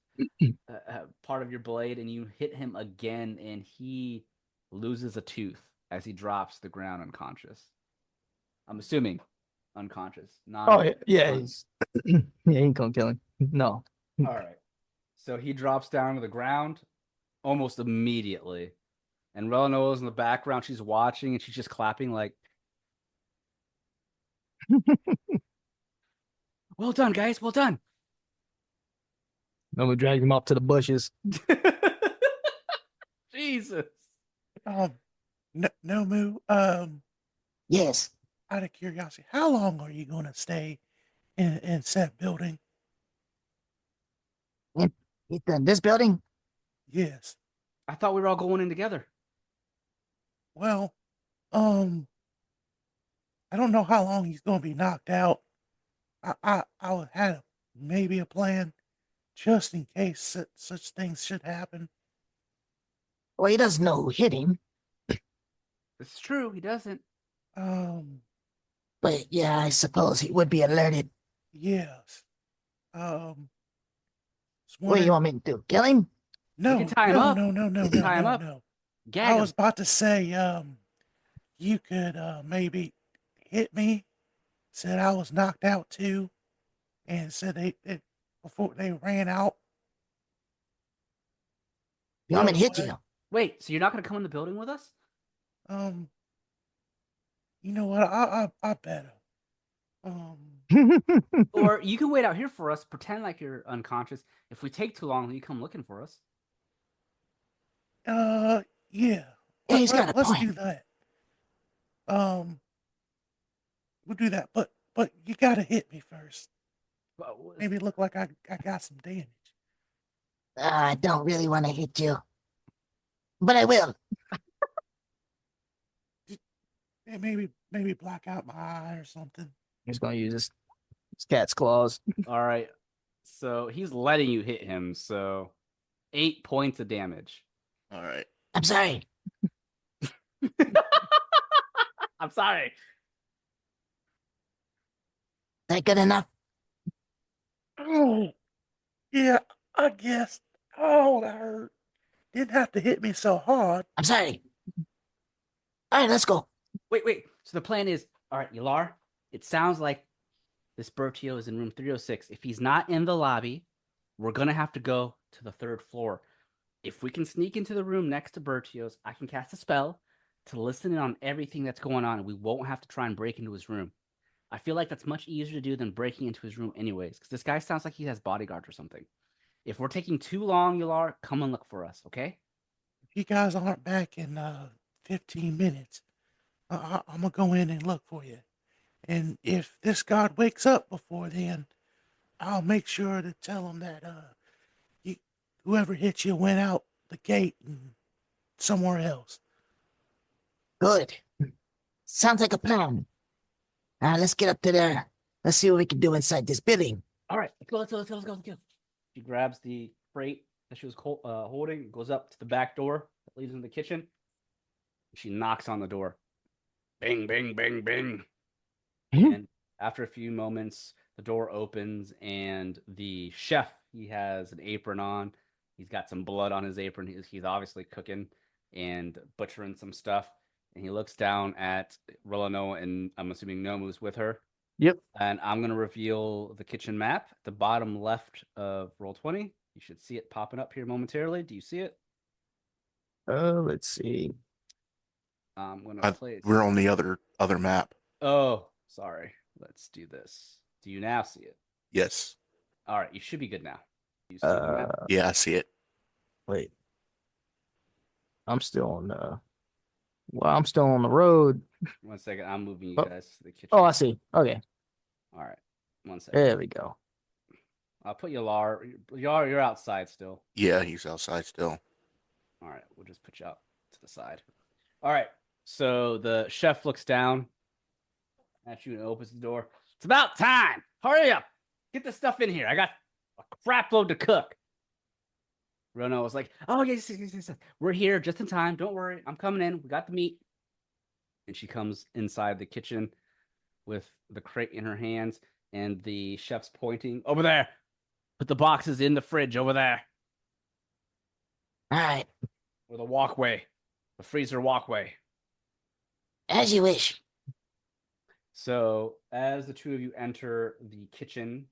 part of your blade and you hit him again, and he loses a tooth as he drops to the ground unconscious. I'm assuming unconscious. Oh yeah, he's yeah, he ain't gonna kill him. No. All right. So he drops down to the ground almost immediately. And Relinoa's in the background. She's watching and she's just clapping like, well done, guys. Well done. Then we drag him up to the bushes. Jesus. Nomu, Yes. out of curiosity, how long are you going to stay in said building? In this building? Yes. I thought we were all going in together. Well, I don't know how long he's going to be knocked out. I had maybe a plan just in case such things should happen. Well, he doesn't know who hit him. It's true. He doesn't. But yeah, I suppose he would be alerted. Yes. What do you want me to do? Kill him? No, We can tie him no, up. no, no, no, We can no, tie him no, up. no. Gag I was him. about to say, you could maybe hit me. Said I was knocked out too, and said they before they ran out. You want me to the hit way. you? Wait, so you're not going to come in the building with us? You know what? I better. Or you can wait out here for us, pretend like you're unconscious. If we take too long, then you come looking for us. Yeah. Yeah, he's got a Let's point. do that. We'll do that, but you gotta hit me first. Maybe look like I got some damage. I don't really want to hit you. But I will. And maybe black out my eye or something. He's gonna use his cat's claws. All right. So he's letting you hit him. So 8 points of damage. All right. I'm sorry. I'm sorry. Is that good enough? Oh, yeah, I guess. Oh, that hurt. Didn't have to hit me so hard. I'm sorry. All right, let's go. Wait. So the plan is, all right, Yelar, it sounds like this Bertio is in room 306. If he's not in the lobby, we're going to have to go to the 3rd floor. If we can sneak into the room next to Bertio's, I can cast a spell to listen in on everything that's going on, and we won't have to try and break into his room. I feel like that's much easier to do than breaking into his room anyways, because this guy sounds like he has bodyguards or something. If we're taking too long, Yelar, come and look for us, okay? If you guys aren't back in 15 minutes, I'm gonna go in and look for you. And if this guard wakes up before then, I'll make sure to tell him that whoever hit you went out the gate and somewhere else. Good. Sounds like a plan. Let's get up to there. Let's see what we can do inside this building. All right, let's go. She grabs the crate that she was holding, goes up to the back door that leads into the kitchen. She knocks on the door. Bing, bing, bing, bing. And after a few moments, the door opens, and the chef, he has an apron on. He's got some blood on his apron. He's obviously cooking and butchering some stuff. And he looks down at Relinoa, and I'm assuming Nomu's with her. Yep. And I'm going to reveal the kitchen map at the bottom left of Roll20. You should see it popping up here momentarily. Do you see it? Let's see. I'm going to place. We're on the other map. Oh, sorry. Let's do this. Do you now see it? Yes. All right. You should be good now. You see the map? Yeah, I see it. Wait. I'm still on I'm still on the road. 1 second. I'm moving you Oh. guys to the kitchen. Oh, I see. Okay. All right. 1 second. There we go. I'll put Yelar. You're outside still. Yeah, he's outside still. All right, we'll just put you out to the side. All right. So the chef looks down at you and opens the door. It's about time. Hurry up. Get the stuff in here. I got a crap load to cook. Rono was like, oh, yes. We're here just in time. Don't worry. I'm coming in. We got the meat. And she comes inside the kitchen with the crate in her hands, and the chef's pointing over there. Put the boxes in the fridge over there. All right, Or the walkway. The freezer walkway. as you wish. So as the two of you enter the kitchen,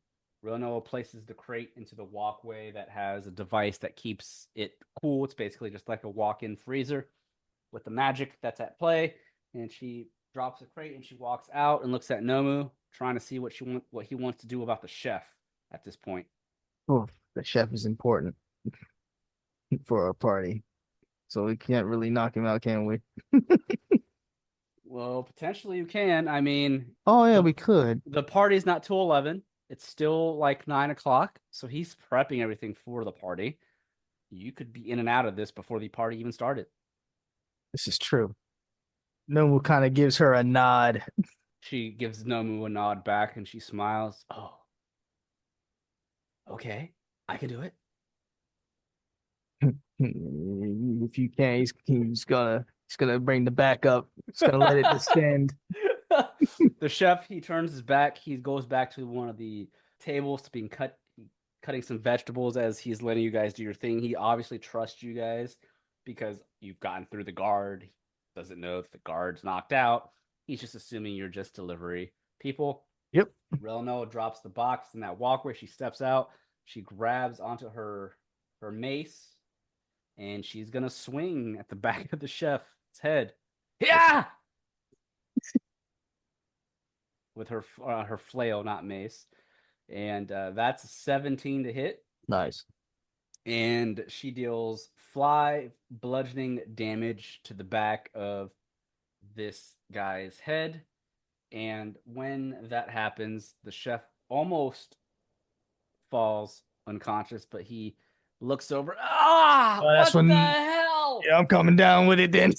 Relinoa places the crate into the walkway that has a device that keeps it cool. It's basically just like a walk-in freezer with the magic that's at play. And she drops the crate and she walks out and looks at Nomu, trying to see what he wants to do about the chef at this point. Oh, the chef is important for our party, so we can't really knock him out, can we? Well, potentially you can. I mean, Oh yeah, we could. the party's not till 11. It's still like 9 o'clock. So he's prepping everything for the party. You could be in and out of this before the party even started. This is true. Nomu kind of gives her a nod. She gives Nomu a nod back and she smiles. Oh, okay. I can do it. If you can't, he's gonna bring the backup. He's gonna let it descend. The chef, he turns his back. He goes back to one of the tables to being cutting some vegetables as he's letting you guys do your thing. He obviously trusts you guys because you've gotten through the guard. He doesn't know if the guard's knocked out. He's just assuming you're just delivery people. Yep. Relinoa drops the box in that walkway. She steps out. She grabs onto her mace, and she's gonna swing at the back of the chef's head. Yeah, with her flail, not mace, and that's a 17 to hit. Nice. And she deals 5 bludgeoning damage to the back of this guy's head. And when that happens, the chef almost falls unconscious, but he looks over. Ah, that's what when- the hell? Yeah, I'm coming down with it then.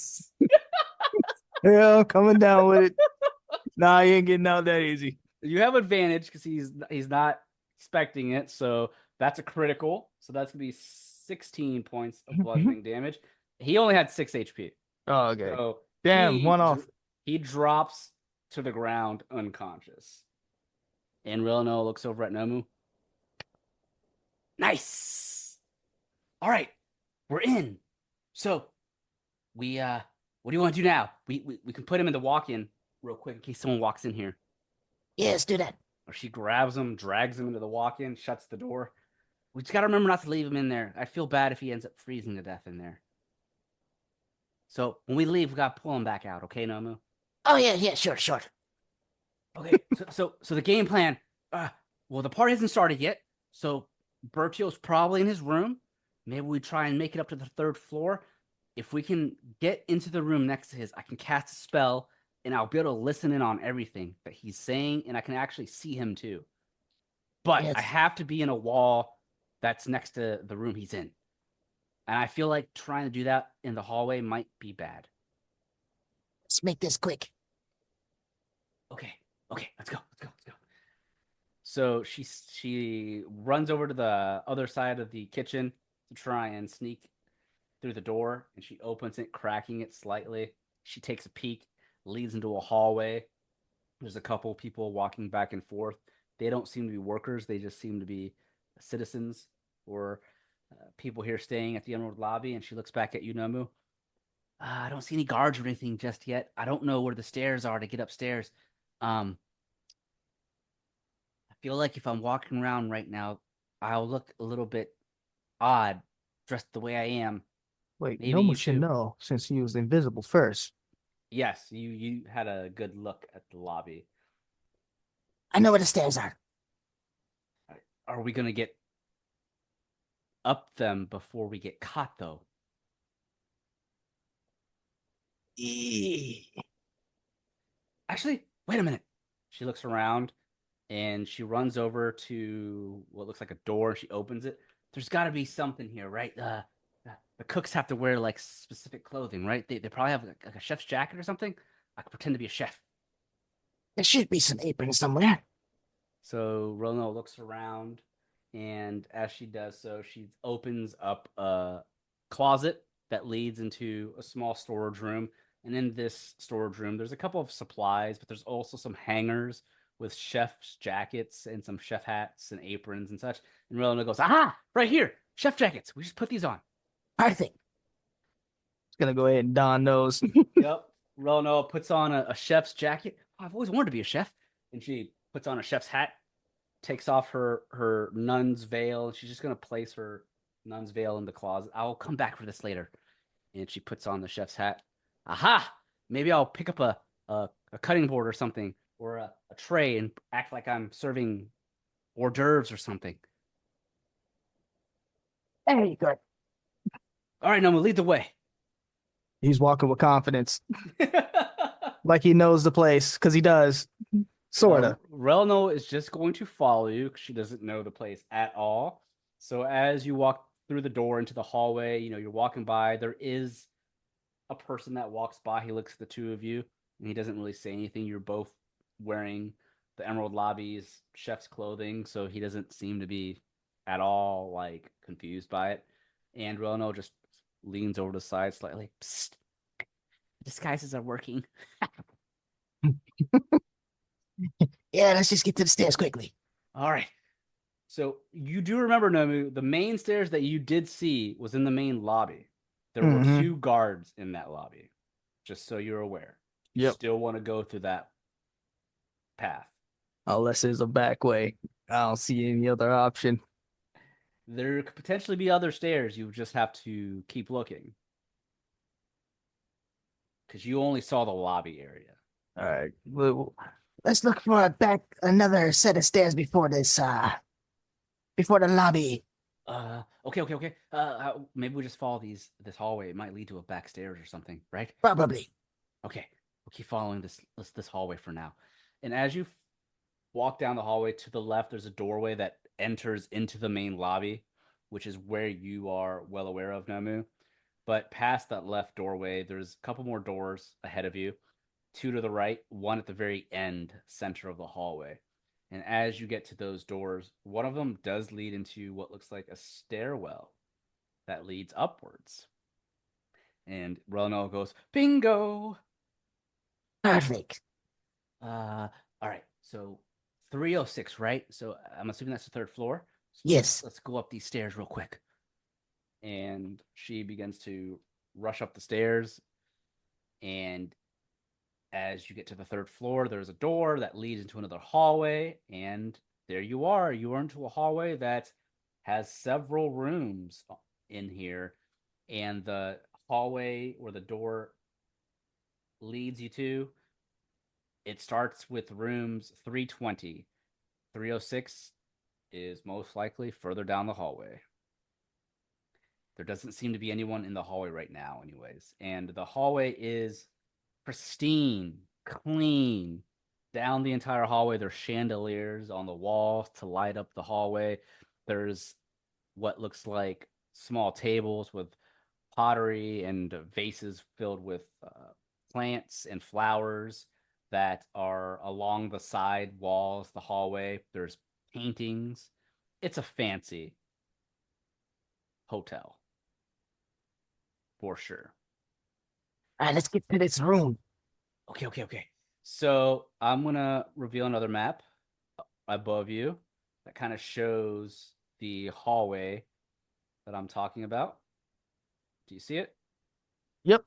Yeah, I'm coming down with it. Nah, he ain't getting out that easy. You have advantage because he's not expecting it, so that's a critical. So that's gonna be 16 points of bludgeoning damage. He only had 6 HP. Oh, okay. So Damn, one off. He drops to the ground unconscious. And Relinoa looks over at Nomu. Nice. All right, we're in. So we what do you want to do now? We can put him in the walk-in real quick in case someone walks in here. Yeah, let's do that. Or she grabs him, drags him into the walk-in, shuts the door. We just gotta remember not to leave him in there. I feel bad if he ends up freezing to death in there. So when we leave, we gotta pull him back out, okay, Nomu? Oh yeah, sure. Okay, so the game plan. Well, the party hasn't started yet, so Bertio's probably in his room. Maybe we try and make it up to the 3rd floor. If we can get into the room next to his, I can cast a spell, and I'll be able to listen in on everything that he's saying, and I can actually see him too. But Yes. I have to be in a wall that's next to the room he's in. And I feel like trying to do that in the hallway might be bad. Let's make this quick. Okay, let's go. So she runs over to the other side of the kitchen to try and sneak through the door, and she opens it, cracking it slightly. She takes a peek, leads into a hallway. There's a couple people walking back and forth. They don't seem to be workers. They just seem to be citizens or people here staying at the Emerald Lobby. And she looks back at you, Nomu. I don't see any guards or anything just yet. I don't know where the stairs are to get upstairs. I feel like if I'm walking around right now, I'll look a little bit odd dressed the way I am. Wait, Maybe Nomu you should too. know since he was invisible first. Yes, you had a good look at the lobby. I know where the stairs are. Are we gonna get up them before we get caught, though? Actually, wait a minute. She looks around and she runs over to what looks like a door. She opens it. There's got to be something here, right? The cooks have to wear like specific clothing, right? They probably have like a chef's jacket or something. I could pretend to be a chef. There should be some apron somewhere. So Relinoa looks around, and as she does so, she opens up a closet that leads into a small storage room. And in this storage room, there's a couple of supplies, but there's also some hangers with chef's jackets and some chef hats and aprons and such. And Relinoa goes, "Aha! Right here, chef jackets. We just put these on." Perfect. Just gonna go ahead and don those. Yep. Relinoa puts on a chef's jacket. Oh, I've always wanted to be a chef. And she puts on a chef's hat, takes off her nun's veil, and she's just gonna place her nun's veil in the closet. I'll come back for this later. And she puts on the chef's hat. Aha! Maybe I'll pick up a cutting board or something, or a tray, and act like I'm serving hors d'oeuvres or something. Very good. All right, Nomu, lead the way. He's walking with confidence, like he knows the place, because he does. Sorta. Relno is just going to follow you because she doesn't know the place at all. So as you walk through the door into the hallway, you're walking by. There is a person that walks by. He looks at the two of you, and he doesn't really say anything. You're both wearing the Emerald Lobby's chef's clothing, so he doesn't seem to be at all like confused by it. And Relno just leans over to the side slightly. Psst. Disguises are working. Yeah, let's just get to the stairs quickly. All right. So you do remember, Nomu, the main stairs that you did see was in the main lobby. There were Mhm. 2 guards in that lobby, just so you're aware. You Yep. still want to go through that path. Unless there's a back way. I don't see any other option. There could potentially be other stairs. You just have to keep looking. Because you only saw the lobby area. All right. Well, Let's look for another set of stairs before this, before the lobby. Okay. Maybe we just follow this hallway. It might lead to a back stairs or something, right? Probably. Okay, we'll keep following this hallway for now. And as you walk down the hallway to the left, there's a doorway that enters into the main lobby, which is where you are well aware of, Nomu. But past that left doorway, there's a couple more doors ahead of you. 2 to the right, 1 at the very end, center of the hallway. And as you get to those doors, one of them does lead into what looks like a stairwell that leads upwards. And Relinoa goes, "Bingo!" Perfect. All right, so 306, right? So I'm assuming that's the 3rd floor. So Yes. Let's go up these stairs real quick. And she begins to rush up the stairs. And as you get to the 3rd floor, there's a door that leads into another hallway. And there you are. You are into a hallway that has several rooms in here. And the hallway where the door leads you to, it starts with rooms 320. 306 is most likely further down the hallway. There doesn't seem to be anyone in the hallway right now, anyways. And the hallway is pristine, clean. Down the entire hallway, there's chandeliers on the walls to light up the hallway. There's what looks like small tables with pottery and vases filled with plants and flowers that are along the side walls, the hallway. There's paintings. It's a fancy hotel. For sure. All right, let's get to this room. Okay. So I'm going to reveal another map above you that kind of shows the hallway that I'm talking about. Do you see it? Yep.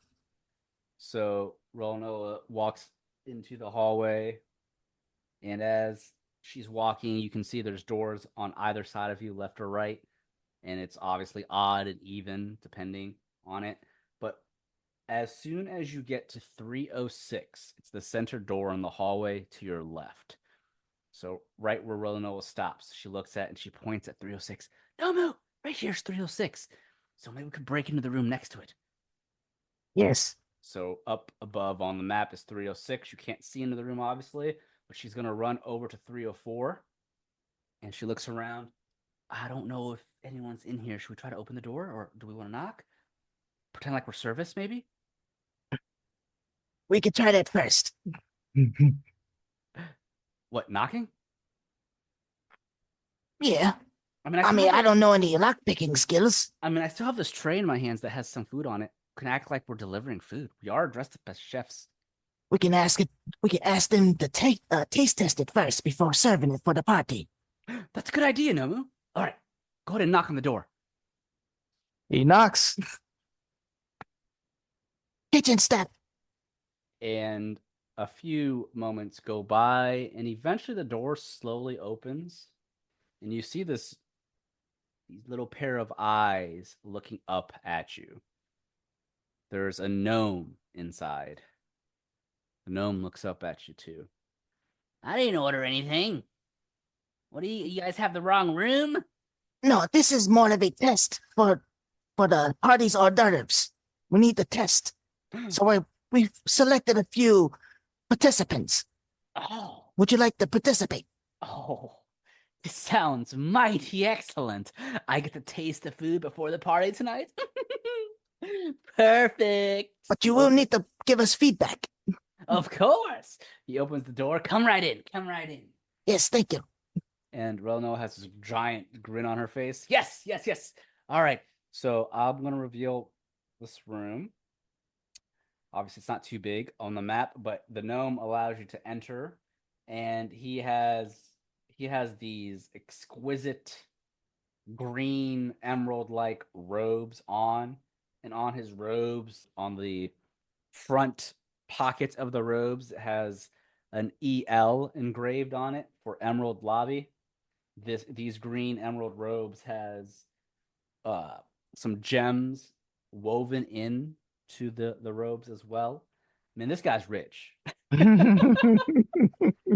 So Relinoa walks into the hallway, and as she's walking, you can see there's doors on either side of you, left or right, and it's obviously odd and even depending on it. But as soon as you get to 306, it's the center door in the hallway to your left. So right where Relinoa stops, she looks at and she points at 306. Nomu, right here's 306. So maybe we could break into the room next to it. Yes. So up above on the map is 306. You can't see into the room, obviously, but she's gonna run over to 304, and she looks around. I don't know if anyone's in here. Should we try to open the door, or do we want to knock? Pretend like we're service, maybe? We could try that first. What, knocking? Yeah. I mean, I mean, I don't know any lockpicking skills. I mean, I still have this tray in my hands that has some food on it. We can act like we're delivering food. We are dressed up as chefs. We can ask them to taste test it first before serving it for the party. That's a good idea, Nomu. All right, go ahead and knock on the door. He knocks. Kitchen step. And a few moments go by, and eventually the door slowly opens, and you see these little pair of eyes looking up at you. There's a gnome inside. The gnome looks up at you too. I didn't order anything. What do you guys have the wrong room? No, this is more of a test for the party's hors d'oeuvres. We need the test. So we've selected a few participants. Oh. Would you like to participate? Oh, this sounds mighty excellent. I get to taste the food before the party tonight. Perfect. But you will need to give us feedback. Of course. He opens the door. Come right in. Come right in. Yes, thank you. And Relinoa has this giant grin on her face. Yes, yes, yes. All right. So I'm going to reveal this room. Obviously, it's not too big on the map, but the gnome allows you to enter. And he has these exquisite green emerald-like robes on. And on his robes, on the front pocket of the robes, it has an EL engraved on it for Emerald Lobby. These green emerald robes has some gems woven in to the robes as well. I mean, this guy's rich.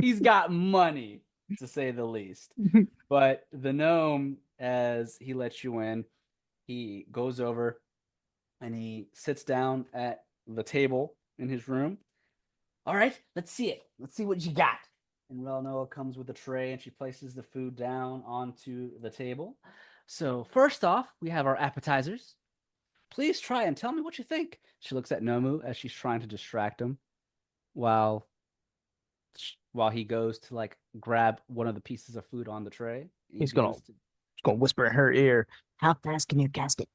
He's got money, to say the least. But the gnome, as he lets you in, he goes over and he sits down at the table in his room. All right, let's see it. Let's see what you got. And Relinoa comes with a tray and she places the food down onto the table. So first off, we have our appetizers. Please try and tell me what you think. She looks at Nomu as she's trying to distract him while he goes to like grab one of the pieces of food on the tray. He's gonna whisper in her ear. How fast can you cast it?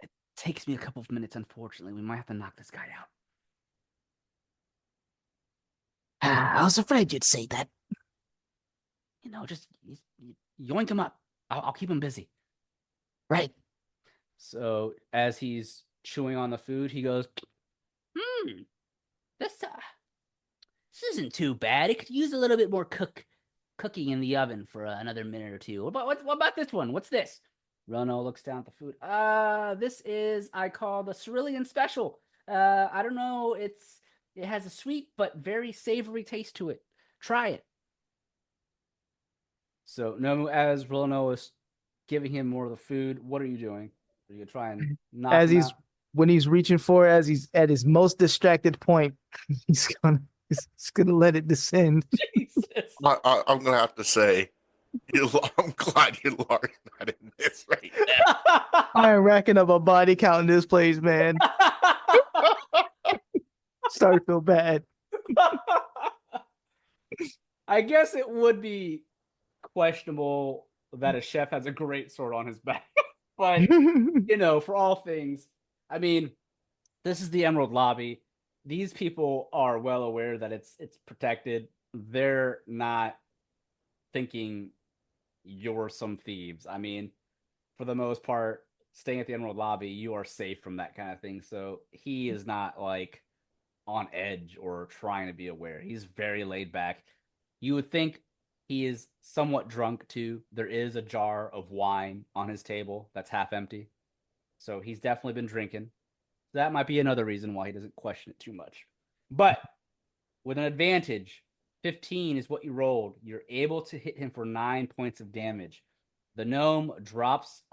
It takes me a couple of minutes, unfortunately. We might have to knock this guy out. I was afraid you'd say that. You know, just yoink him up. I'll keep him busy. Right. So as he's chewing on the food, he goes, this isn't too bad. It could use a little bit more cooking in the oven for another minute or two. What about this one? What's this? Relinoa looks down at the food. This is, I call the Cerulean Special. I don't know. It has a sweet but very savory taste to it. Try it. So Nomu, as Relinoa is giving him more of the food, what are you doing? Are you gonna try and knock him out? When he's reaching for it, as he's at his most distracted point, he's gonna let it descend. Jesus. I'm gonna have to say, I'm glad Yelar's not in this right now. I am racking up a body count in this place, man. Starting to feel bad. I guess it would be questionable that a chef has a great sword on his back. But, you know, for all things, I mean, this is the Emerald Lobby. These people are well aware that it's protected. They're not thinking you're some thieves. I mean, for the most part, staying at the Emerald Lobby, you are safe from that kind of thing. So he is not like on edge or trying to be aware. He's very laid back. You would think he is somewhat drunk too. There is a jar of wine on his table that's half empty. So he's definitely been drinking. That might be another reason why he doesn't question it too much. But with an advantage, 15 is what you rolled. You're able to hit him for 9 points of damage. The gnome drops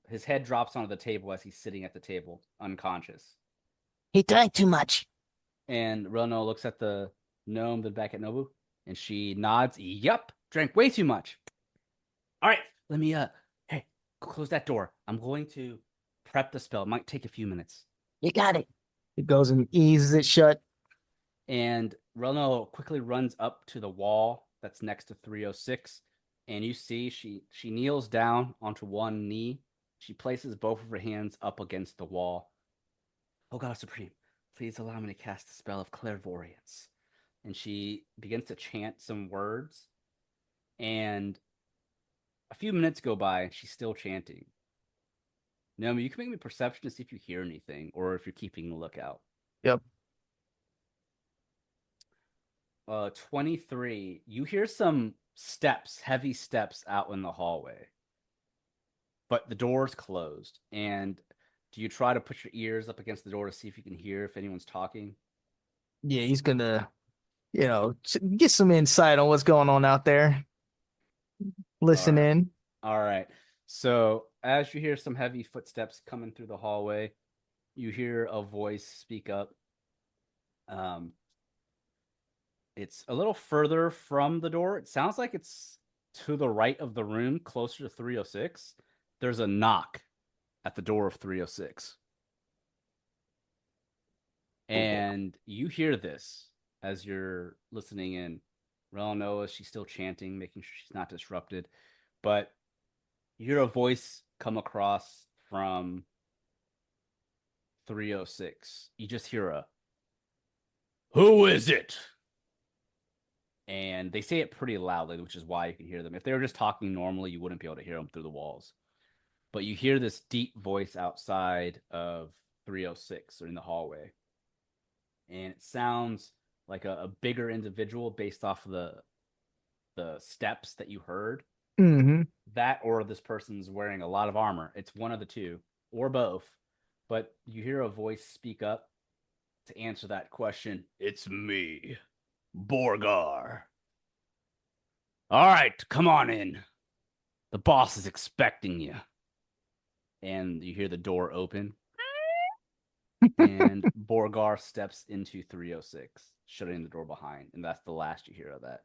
his head drops onto the table as he's sitting at the table, unconscious. He drank too much. And Relinoa looks at the Gnome, then back at Nobu. And she nods. Yup, drank way too much. All right, let me, hey, close that door. I'm going to prep the spell. It might take a few minutes. You got it. He goes and eases it shut. And Relinoa quickly runs up to the wall that's next to 306. And you see she kneels down onto one knee. She places both of her hands up against the wall. Oh, God Supreme, please allow me to cast the spell of clairvoyance. And she begins to chant some words. And a few minutes go by, and she's still chanting. Nomu, you can make me perception to see if you hear anything, or if you're keeping a lookout. Yep. 23. You hear some steps, heavy steps out in the hallway. But the door's closed. And do you try to put your ears up against the door to see if you can hear if anyone's talking? Yeah, he's gonna, get some insight on what's going on out there. Listen All right. in. All right. So as you hear some heavy footsteps coming through the hallway, you hear a voice speak up. It's a little further from the door. It sounds like it's to the right of the room, closer to 306. There's a knock at the door of 306. And you hear this as you're listening in. Relinoa, she's still chanting, making sure she's not disrupted. But you hear a voice come across from 306. You just hear a, "Who is it?" And they say it pretty loudly, which is why you can hear them. If they were just talking normally, you wouldn't be able to hear them through the walls. But you hear this deep voice outside of 306 or in the hallway. And it sounds like a bigger individual based off of the steps that you heard. Mm-hmm. That or this person's wearing a lot of armor. It's one of the two, or both. But you hear a voice speak up to answer that question. "It's me, Borgar. All right, come on in. The boss is expecting you." And you hear the door open. And Borgar steps into 306, shutting the door behind. And that's the last you hear of that.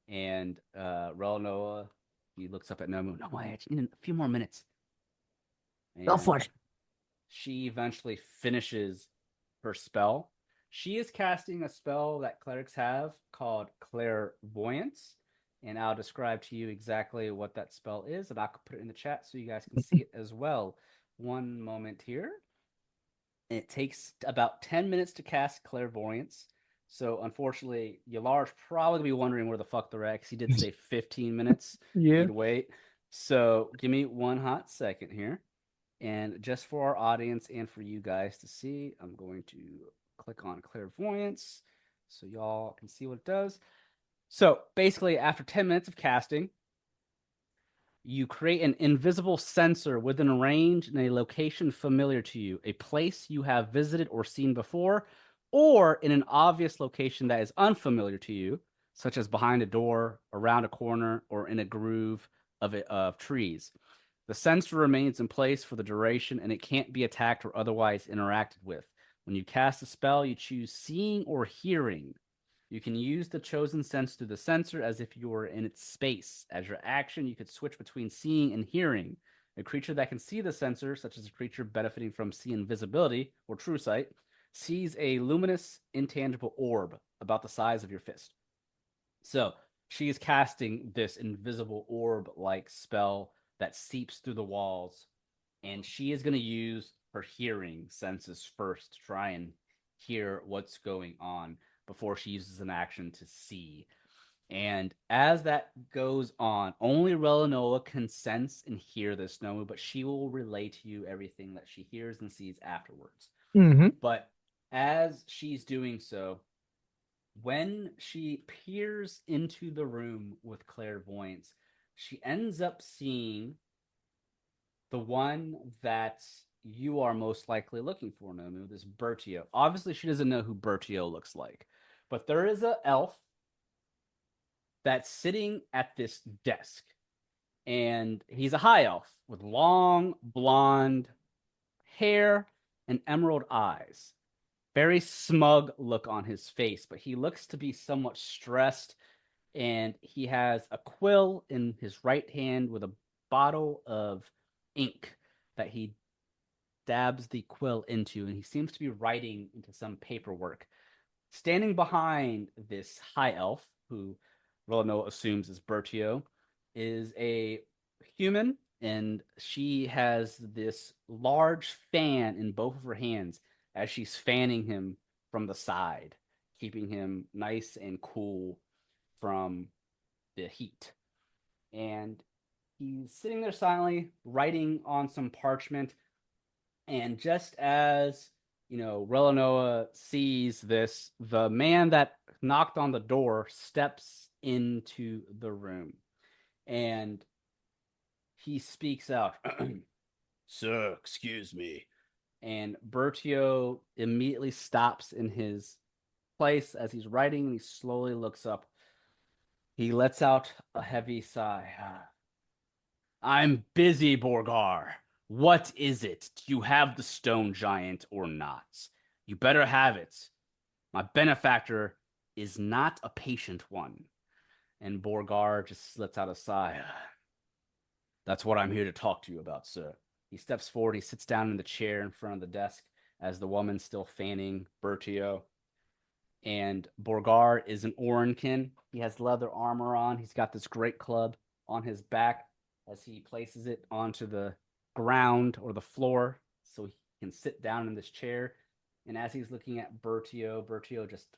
And Relinoa, he looks up at Nomu. "No, I just need a few more minutes." And Go for it. she eventually finishes her spell. She is casting a spell that clerics have called Clairvoyance. And I'll describe to you exactly what that spell is. And I'll put it in the chat so you guys can see it as well. One moment here. It takes about 10 minutes to cast Clairvoyance. So unfortunately, Yelar's probably going to be wondering where the fuck they're at, because he did say 15 minutes. Yeah. He'd wait. So give me one hot second here. And just for our audience and for you guys to see, I'm going to click on Clairvoyance so y'all can see what it does. So basically, after 10 minutes of casting, you create an invisible sensor within a range in a location familiar to you, a place you have visited or seen before, or in an obvious location that is unfamiliar to you, such as behind a door, around a corner, or in a groove of trees. The sensor remains in place for the duration, and it can't be attacked or otherwise interacted with. When you cast a spell, you choose seeing or hearing. You can use the chosen sense through the sensor as if you were in its space. As your action, you could switch between seeing and hearing. A creature that can see the sensor, such as a creature benefiting from see invisibility or true sight, sees a luminous, intangible orb about the size of your fist. So she is casting this invisible orb-like spell that seeps through the walls, and she is going to use her hearing senses first to try and hear what's going on before she uses an action to see. And as that goes on, only Relinoa can sense and hear this, Nomu, but she will relay to you everything that she hears and sees afterwards. Mm-hmm. But as she's doing so, when she peers into the room with clairvoyance, she ends up seeing the one that you are most likely looking for, Nomu, this Bertio. Obviously, she doesn't know who Bertio looks like, but there is an elf that's sitting at this desk, and he's a high elf with long blonde hair and emerald eyes. very smug look on his face, but he looks to be somewhat stressed, and he has a quill in his right hand with a bottle of ink that he dabs the quill into, and he seems to be writing into some paperwork. Standing behind this high elf, who Relinoa assumes is Bertio, is a human, and she has this large fan in both of her hands as she's fanning him from the side, keeping him nice and cool from the heat. And he's sitting there silently, writing on some parchment. And just as Relinoa sees this, the man that knocked on the door steps into the room, and he speaks out, "Sir, excuse me." And Bertio immediately stops in his place as he's writing, and he slowly looks up. He lets out a heavy sigh. "I'm busy, Borgar. What is it? Do you have the stone giant or not? You better have it. My benefactor is not a patient one." And Borgar just lets out a sigh. "That's what I'm here to talk to you about, sir." He steps forward. He sits down in the chair in front of the desk as the woman's still fanning Bertio. And Borgar is an Orenkin. He has leather armor on. He's got this great club on his back as he places it onto the ground or the floor so he can sit down in this chair. And as he's looking at Bertio, Bertio just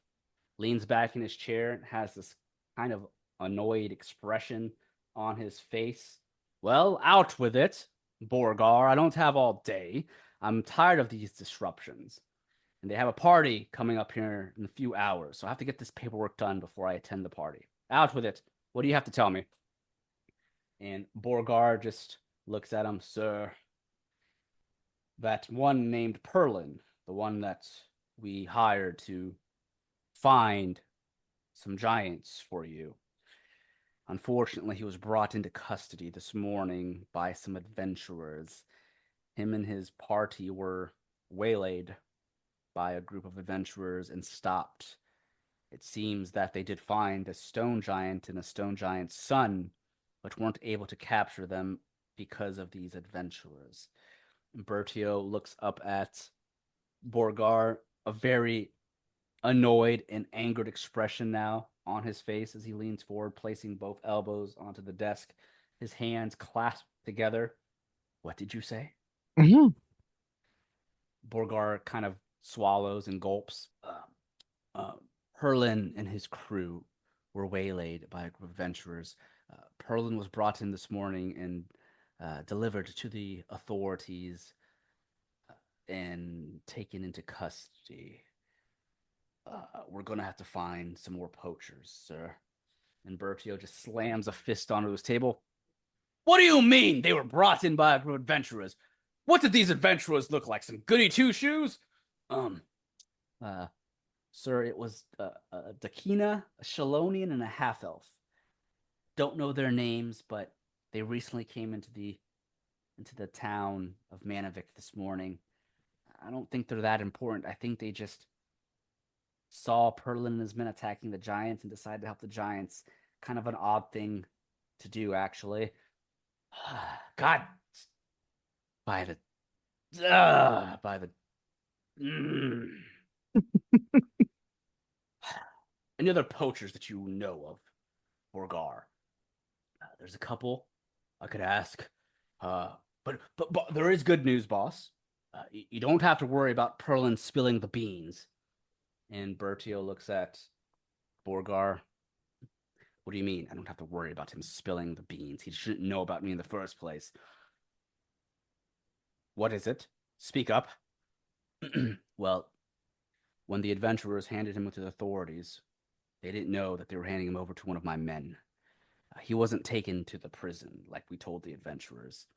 leans back in his chair and has this kind of annoyed expression on his face. "Well, out with it, Borgar. I don't have all day. I'm tired of these disruptions. And they have a party coming up here in a few hours, so I have to get this paperwork done before I attend the party. Out with it. What do you have to tell me?" And Borgar just looks at him. "Sir, that one named Perlin, the one that we hired to find some giants for you. Unfortunately, he was brought into custody this morning by some adventurers. Him and his party were waylaid by a group of adventurers and stopped. It seems that they did find a stone giant and a stone giant's son, but weren't able to capture them because of these adventurers." Bertio looks up at Borgar, a very annoyed and angered expression now on his face as he leans forward, placing both elbows onto the desk, his hands clasped together. "What did you say?" Mm-hmm. Borgar kind of swallows and gulps. Perlin and his crew were waylaid by a group of adventurers. Perlin was brought in this morning and delivered to the authorities and taken into custody. We're going to have to find some more poachers, sir. And Bertio just slams a fist onto his table. "What do you mean they were brought in by a group of adventurers? What did these adventurers look like? Some goody two-shoes?" Sir, it was a Dakina, a Shalonian, and a half-elf. Don't know their names, but they recently came into the town of Manavik this morning. I don't think they're that important. I think they just saw Perlin and his men attacking the giants and decided to help the giants. Kind of an odd thing to do, actually. God, by the. Any other poachers that you know of, Borgar? There's a couple I could ask. But there is good news, boss. You don't have to worry about Perlin spilling the beans. And Bertio looks at Borgar. "What do you mean? I don't have to worry about him spilling the beans. He shouldn't know about me in the first place." "What is it? Speak up." "Well, when the adventurers handed him to the authorities, they didn't know that they were handing him over to one of my men. He wasn't taken to the prison like we told the adventurers.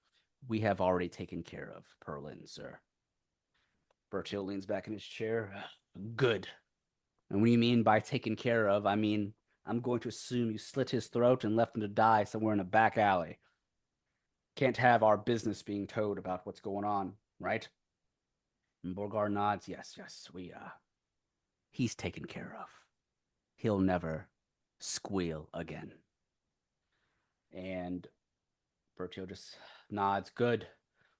We have already taken care of Perlin, sir." Bertio leans back in his chair. "Good. And what do you mean by taken care of? I mean, I'm going to assume you slit his throat and left him to die somewhere in a back alley. Can't have our business being told about what's going on, right?" And Borgar nods. Yes, he's taken care of. He'll never squeal again. And Bertio just nods. Good.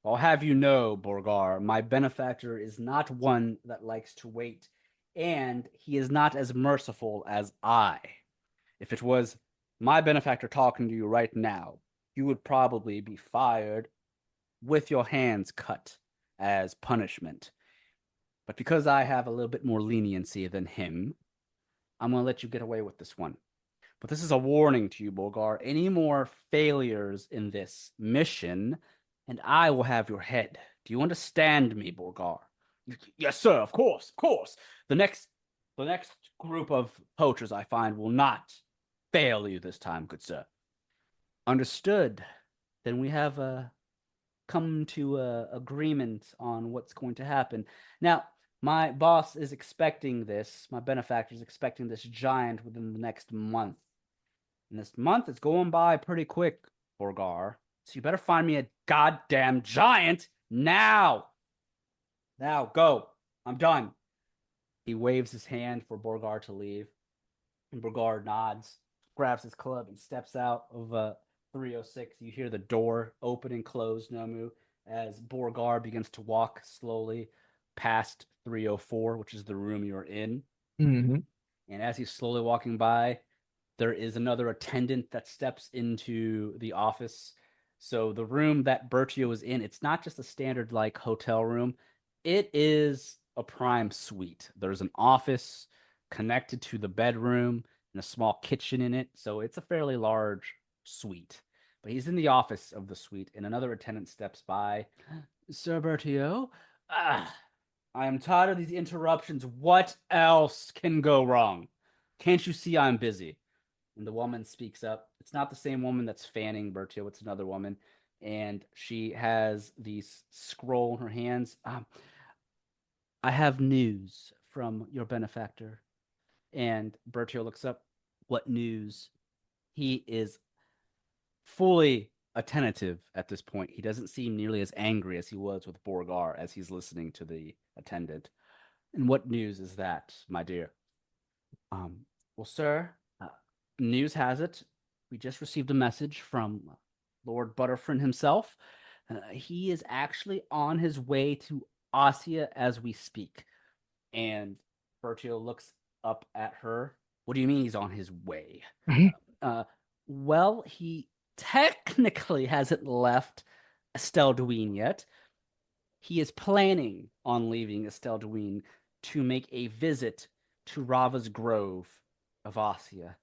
I'll have you know, Borgar, my benefactor is not one that likes to wait, and he is not as merciful as I. If it was my benefactor talking to you right now, you would probably be fired with your hands cut as punishment. But because I have a little bit more leniency than him, I'm going to let you get away with this one. But this is a warning to you, Borgar. Any more failures in this mission, and I will have your head. Do you understand me, Borgar? Yes, sir. Of course, of course. The next group of poachers I find will not fail you this time, good sir. Understood. Then we have come to agreement on what's going to happen. Now, my boss is expecting this. My benefactor is expecting this giant within the next month. And this month is going by pretty quick, Borgar. So you better find me a goddamn giant now. Now, go. I'm done. He waves his hand for Borgar to leave. And Borgar nods, grabs his club, and steps out of 306. You hear the door open and close, Nomu, as Borgar begins to walk slowly past 304, which is the room you're in. Mm-hmm. And as he's slowly walking by, there is another attendant that steps into the office. So the room that Bertio is in, it's not just a standard like hotel room. It is a prime suite. There's an office connected to the bedroom and a small kitchen in it. So it's a fairly large suite. But he's in the office of the suite, and another attendant steps by. Sir Bertio, I am tired of these interruptions. What else can go wrong? Can't you see I'm busy? And the woman speaks up. It's not the same woman that's fanning Bertio. It's another woman. And she has the scroll in her hands. I have news from your benefactor. And Bertio looks up. What news? He is fully attentive at this point. He doesn't seem nearly as angry as he was with Borgar as he's listening to the attendant. And what news is that, my dear? Well, sir, news has it, we just received a message from Lord Butterfryn himself. He is actually on his way to Ossia as we speak. And Bertio looks up at her. What do you mean he's on his way? Well, he technically hasn't left Estelle Dween yet. He is planning on leaving Estelle Dween to make a visit to Rava's Grove of Ossia.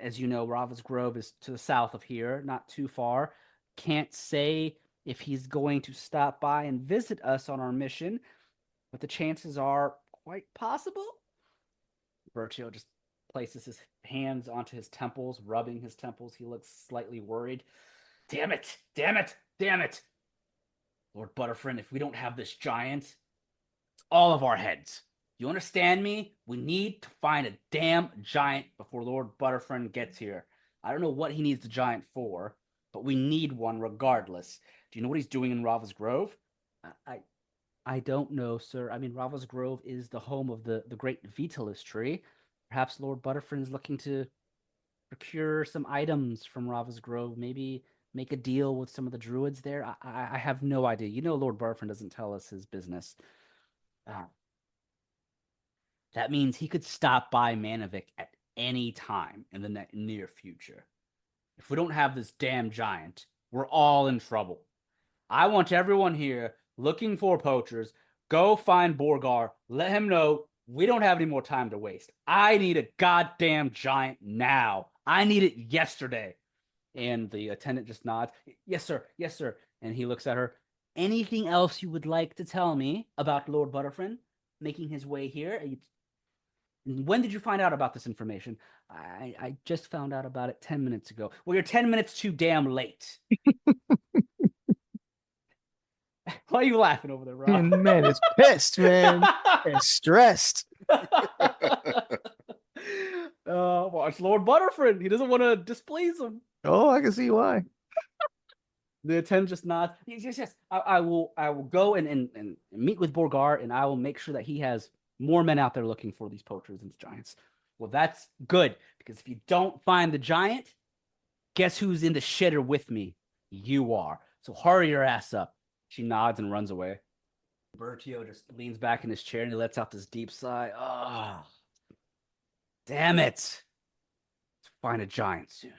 As you know, Rava's Grove is to the south of here, not too far. Can't say if he's going to stop by and visit us on our mission, but the chances are quite possible. Bertio just places his hands onto his temples, rubbing his temples. He looks slightly worried. Damn it! Damn it! Damn it! Lord Butterfryn, if we don't have this giant, it's all of our heads. You understand me? We need to find a damn giant before Lord Butterfryn gets here. I don't know what he needs the giant for, but we need one regardless. Do you know what he's doing in Rava's Grove? I don't know, sir. I mean, Rava's Grove is the home of the great Vitalis tree. Perhaps Lord Butterfryn is looking to procure some items from Rava's Grove. Maybe make a deal with some of the druids there. I have no idea. You know, Lord Butterfryn doesn't tell us his business. That means he could stop by Manavik at any time in the near future. If we don't have this damn giant, we're all in trouble. I want everyone here looking for poachers. Go find Borgar. Let him know we don't have any more time to waste. I need a goddamn giant now. I need it yesterday. And the attendant just nods. Yes, sir. Yes, sir. And he looks at her. Anything else you would like to tell me about Lord Butterfryn making his way here? When did you find out about this information? I just found out about it 10 minutes ago. Well, you're 10 minutes too damn late. Why are you laughing over there, Rob? Man, it's pissed, man. It's stressed. Well, it's Lord Butterfryn. He doesn't want to displease him. Oh, I can see why. The attendant just nods. Yes. I will go and meet with Borgar, and I will make sure that he has more men out there looking for these poachers and giants. Well, that's good, because if you don't find the giant, guess who's in the shitter with me? You are. So hurry your ass up. She nods and runs away. Bertio just leans back in his chair and he lets out this deep sigh. Oh, damn it. Let's find a giant soon.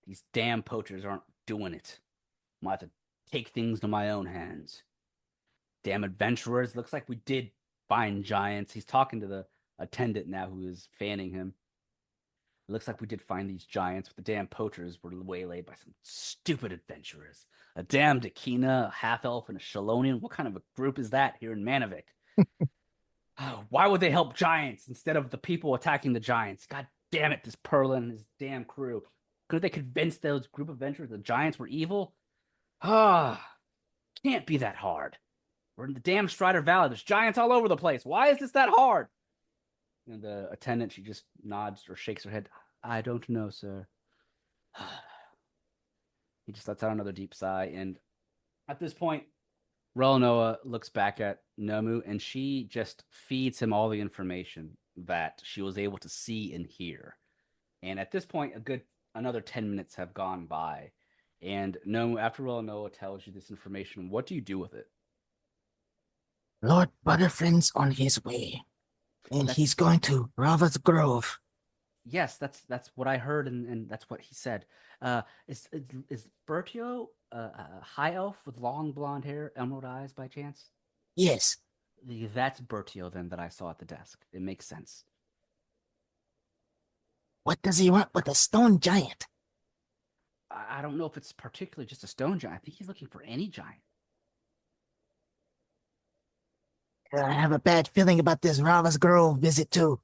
These damn poachers aren't doing it. I'm gonna have to take things into my own hands. Damn adventurers. Looks like we did find giants. He's talking to the attendant now who is fanning him. It looks like we did find these giants, but the damn poachers were waylaid by some stupid adventurers. A damn Dakina, a half-elf, and a Shalonian. What kind of a group is that here in Manavik? Why would they help giants instead of the people attacking the giants? God damn it, this Perlin and his damn crew. Couldn't they convince those group of adventurers the giants were evil? Can't be that hard. We're in the damn Strider Valley. There's giants all over the place. Why is this that hard? And the attendant, she just nods or shakes her head. I don't know, sir. He just lets out another deep sigh. And at this point, Relinoa looks back at Nomu and she just feeds him all the information that she was able to see and hear. And at this point, another 10 minutes have gone by. And Nomu, after Relinoa tells you this information, what do you do with it? Lord Butterfryn's on his way, and he's going to Rava's Grove. Yes, that's what I heard, and that's what he said. Is Bertio a high elf with long blonde hair, emerald eyes by chance? Yes. That's Bertio then that I saw at the desk. It makes sense. What does he want with a stone giant? I don't know if it's particularly just a stone giant. I think he's looking for any giant. I have a bad feeling about this Rava's Grove visit too.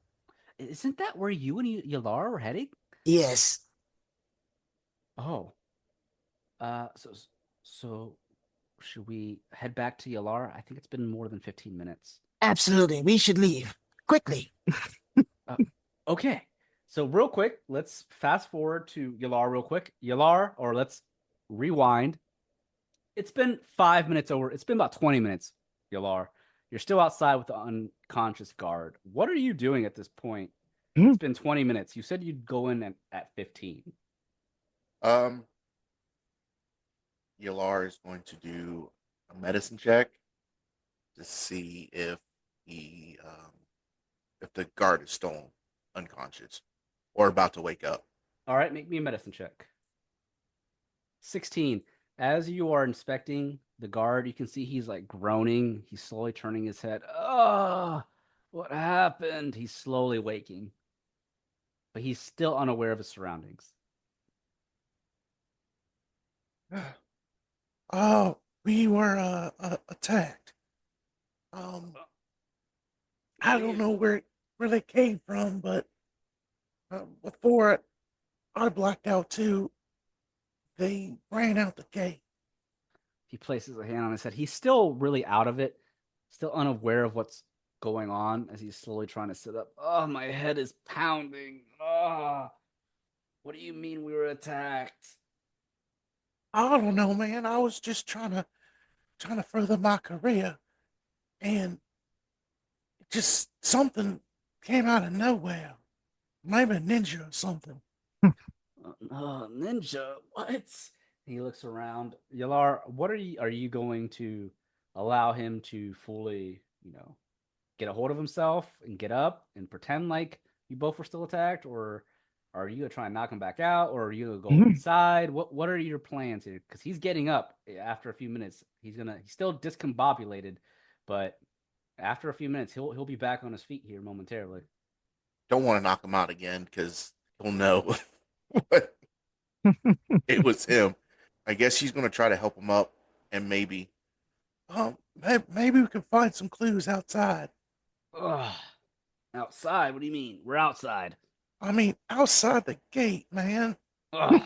Isn't that where you and Yelar were heading? Yes. Oh. So should we head back to Yelar? I think it's been more than 15 minutes. Absolutely. We should leave. Quickly. Okay. So real quick, let's fast forward to Yelar real quick. Yelar, or let's rewind. It's been 5 minutes over. It's been about 20 minutes, Yelar. You're still outside with the unconscious guard. What are you doing at this point? It's been 20 minutes. You said you'd go in at 15. Yelar is going to do a medicine check to see if if the guard is still unconscious or about to wake up. All right, make me a medicine check. 16. As you are inspecting the guard, you can see he's like groaning. He's slowly turning his head. Oh, what happened? He's slowly waking, but he's still unaware of his surroundings. Oh, we were attacked. I don't know where they came from, but before I blacked out too, they ran out the gate. He places a hand on his head. He's still really out of it, still unaware of what's going on as he's slowly trying to sit up. Oh, my head is pounding. Oh, what do you mean we were attacked? I don't know, man. I was just trying to further my career, and just something came out of nowhere. Maybe a ninja or something. Ninja, what? He looks around. Yelar, what are you going to allow him to fully, get a hold of himself and get up and pretend like you both were still attacked, or are you gonna try and knock him back out, or are you gonna go inside? What are your plans here? Because he's getting up after a few minutes. He's still discombobulated, but after a few minutes, he'll be back on his feet here momentarily. Don't want to knock him out again because he'll know what it was him. I guess she's going to try to help him up, and maybe maybe we can find some clues outside. Ugh. Outside? What do you mean? We're outside. I mean, outside the gate, man. Ugh.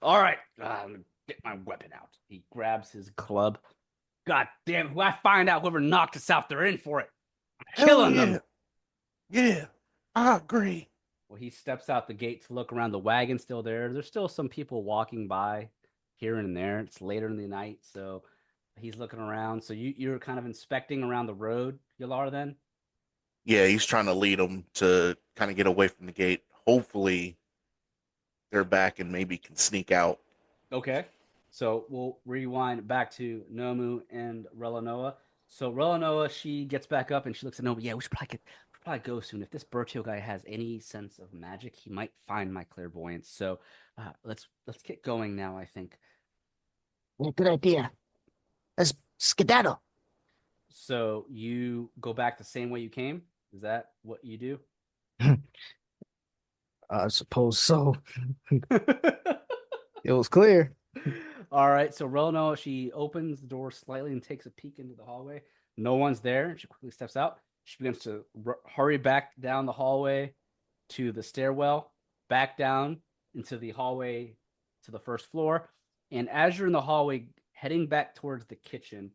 All right. I'm gonna get my weapon out. He grabs his club. God damn it. When I find out whoever knocked us out, they're in for it. I'm killing them. Yeah, I agree. Well, he steps out the gate to look around. The wagon's still there. There's still some people walking by here and there. It's later in the night, so he's looking around. So you're kind of inspecting around the road, Yelar, then? Yeah, he's trying to lead them to kind of get away from the gate. Hopefully, they're back and maybe can sneak out. Okay. So we'll rewind back to Nomu and Relinoa. So Relinoa, she gets back up and she looks at Nomu. Yeah, we should probably go soon. If this Bertio guy has any sense of magic, he might find my clairvoyance. So let's get going now, I think. Yeah, good idea. Let's skedaddle. So you go back the same way you came? Is that what you do? I suppose so. It was clear. All right. So Relinoa, she opens the door slightly and takes a peek into the hallway. No one's there. She quickly steps out. She begins to hurry back down the hallway to the stairwell, back down into the hallway to the first floor. And as you're in the hallway, heading back towards the kitchen,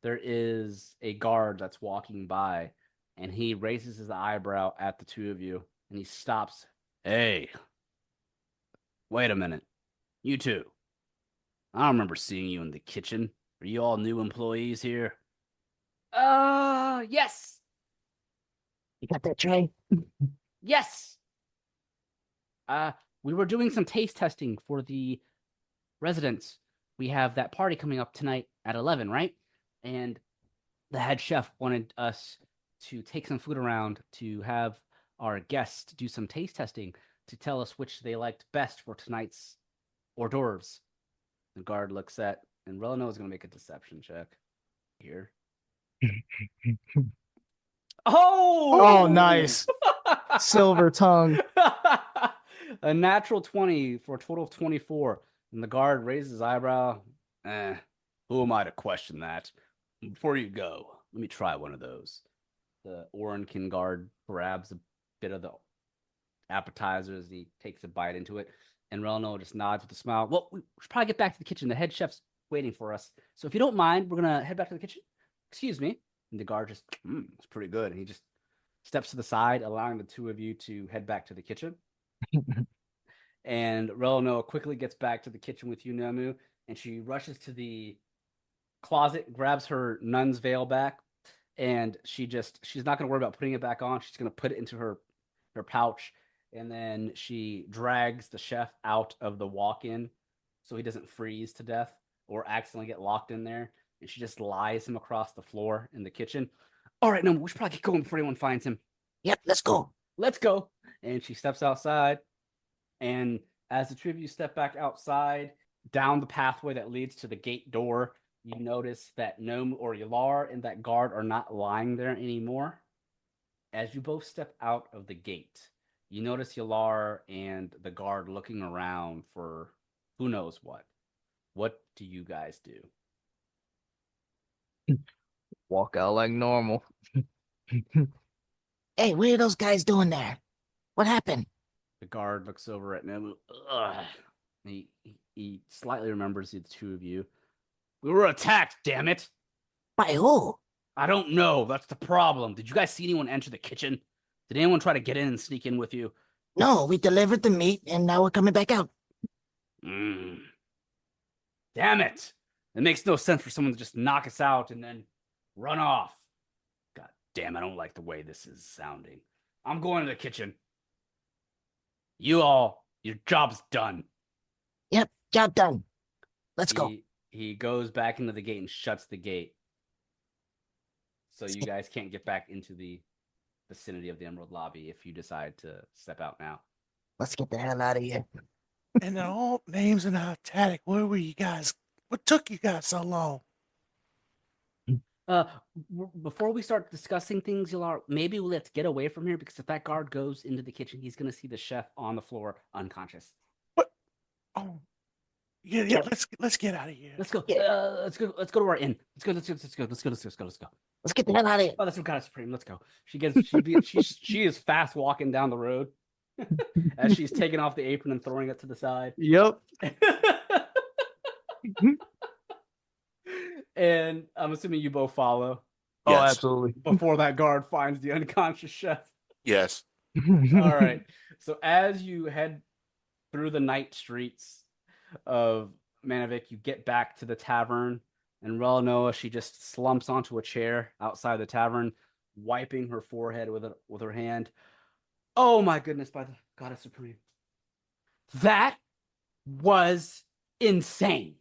there is a guard that's walking by, and he raises his eyebrow at the two of you, and he stops. Hey, wait a minute. You two. I don't remember seeing you in the kitchen. Are you all new employees here? Yes. You got that tray? Yes. We were doing some taste testing for the residents. We have that party coming up tonight at 11, right? And the head chef wanted us to take some food around to have our guests do some taste testing to tell us which they liked best for tonight's hors d'oeuvres. The guard looks at, and Relinoa is going to make a deception check here. Oh, nice. Silver tongue. A natural 20 for a total of 24. And the guard raises his eyebrow. Who am I to question that? Before you go, let me try one of those. The Orenkin guard grabs a bit of the appetizer as he takes a bite into it. And Relinoa just nods with a smile. Well, we should probably get back to the kitchen. The head chef's waiting for us. So if you don't mind, we're going to head back to the kitchen. Excuse me. And the guard just, it's pretty good. And he just steps to the side, allowing the two of you to head back to the kitchen. And Relinoa quickly gets back to the kitchen with you, Nomu, and she rushes to the closet, grabs her nun's veil back, and she's not going to worry about putting it back on. She's going to put it into her pouch, and then she drags the chef out of the walk-in so he doesn't freeze to death or accidentally get locked in there, and she just lies him across the floor in the kitchen. All right, Nomu, we should probably get going before anyone finds him. Yep, let's go. Let's go. And she steps outside. And as the two of you step back outside, down the pathway that leads to the gate door, you notice that Nomu or Yelar and that guard are not lying there anymore. As you both step out of the gate, you notice Yelar and the guard looking around for who knows what. What do you guys do? Walk out like normal. Hey, what are those guys doing there? What happened? The guard looks over at Nomu. He slightly remembers the two of you. We were attacked, damn it. By who? I don't know. That's the problem. Did you guys see anyone enter the kitchen? Did anyone try to get in and sneak in with you? No, we delivered the meat and now we're coming back out. Damn it. It makes no sense for someone to just knock us out and then run off. God damn, I don't like the way this is sounding. I'm going to the kitchen. You all, your job's done. Yep, job done. Let's go. He goes back into the gate and shuts the gate. So you guys can't get back into the vicinity of the Emerald Lobby if you decide to step out now. Let's get the hell out of here. And they're all names in italic. Where were you guys? What took you guys so long? Before we start discussing things, Yelar, maybe let's get away from here because if that guard goes into the kitchen, he's going to see the chef on the floor unconscious. What? Oh, yeah. Let's get out of here. Let's go. Yeah. Let's go to our inn. Let's go. Let's go. Let's get the hell out of here. Oh, that's Goddess Supreme. Let's go. She is fast walking down the road as she's taking off the apron and throwing it to the side. Yep. And I'm assuming you both follow. Oh, Yes. absolutely. Before that guard finds the unconscious chef. Yes. All right. So as you head through the night streets of Manavik, you get back to the tavern, and Relinoa, she just slumps onto a chair outside the tavern, wiping her forehead with her hand. Oh my goodness, by the Goddess Supreme. That was insane.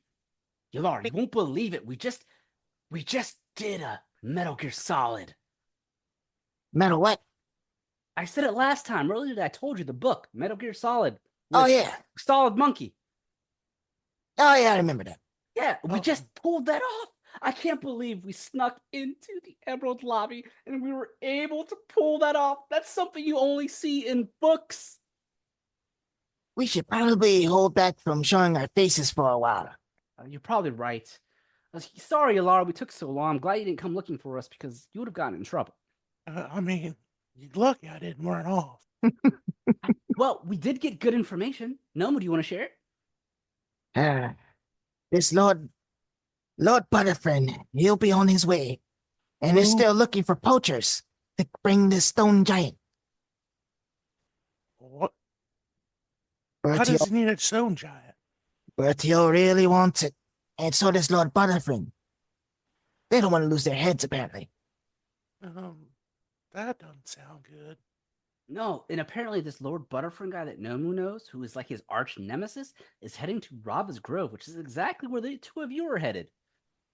Yelar, you won't believe it. We just did a Metal Gear Solid. Metal what? I said it last time. Earlier, I told you the book, Metal Gear Solid. Oh with yeah. Solid Monkey. Oh yeah, I remember that. Yeah, we Oh. just pulled that off. I can't believe we snuck into the Emerald Lobby and we were able to pull that off. That's something you only see in books. We should probably hold back from showing our faces for a while. You're probably right. Sorry, Yelar, we took so long. I'm glad you didn't come looking for us because you would have gotten in trouble. I mean, you're lucky I didn't run off. Well, we did get good information. Nomu, do you want to share it? This Lord Butterfryn, he'll be on his way, and is Who? still looking for poachers to bring the stone giant. What? Why does Bertio, he need a stone giant? Bertio really wants it, and so does Lord Butterfryn. They don't want to lose their heads, apparently. That doesn't sound good. No, and apparently this Lord Butterfryn guy that Nomu knows, who is like his arch nemesis, is heading to Rava's Grove, which is exactly where the two of you are headed.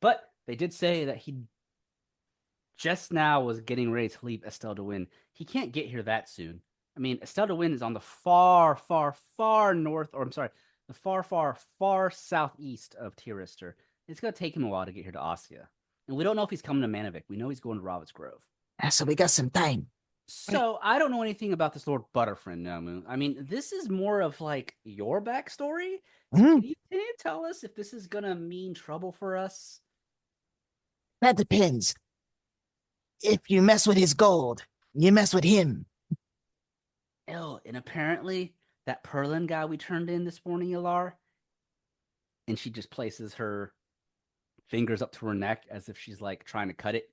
But they did say that he just now was getting ready to leave Estelle de Wynn. He can't get here that soon. I mean, Estelle de Wynn is on the far, far, far north, or I'm sorry, the far, far, far southeast of Tirister. It's going to take him a while to get here to Ostia. And we don't know if he's coming to Manavik. We know he's going to Rava's Grove. So we got some time. So I don't know anything about this Lord Butterfryn, Nomu. I mean, this is more of like your backstory. So Hmm? can you tell us if this is gonna mean trouble for us? That depends. If you mess with his gold, you mess with him. Oh, and apparently that Perlin guy we turned in this morning, Yelar, and she just places her fingers up to her neck as if she's like trying to cut it.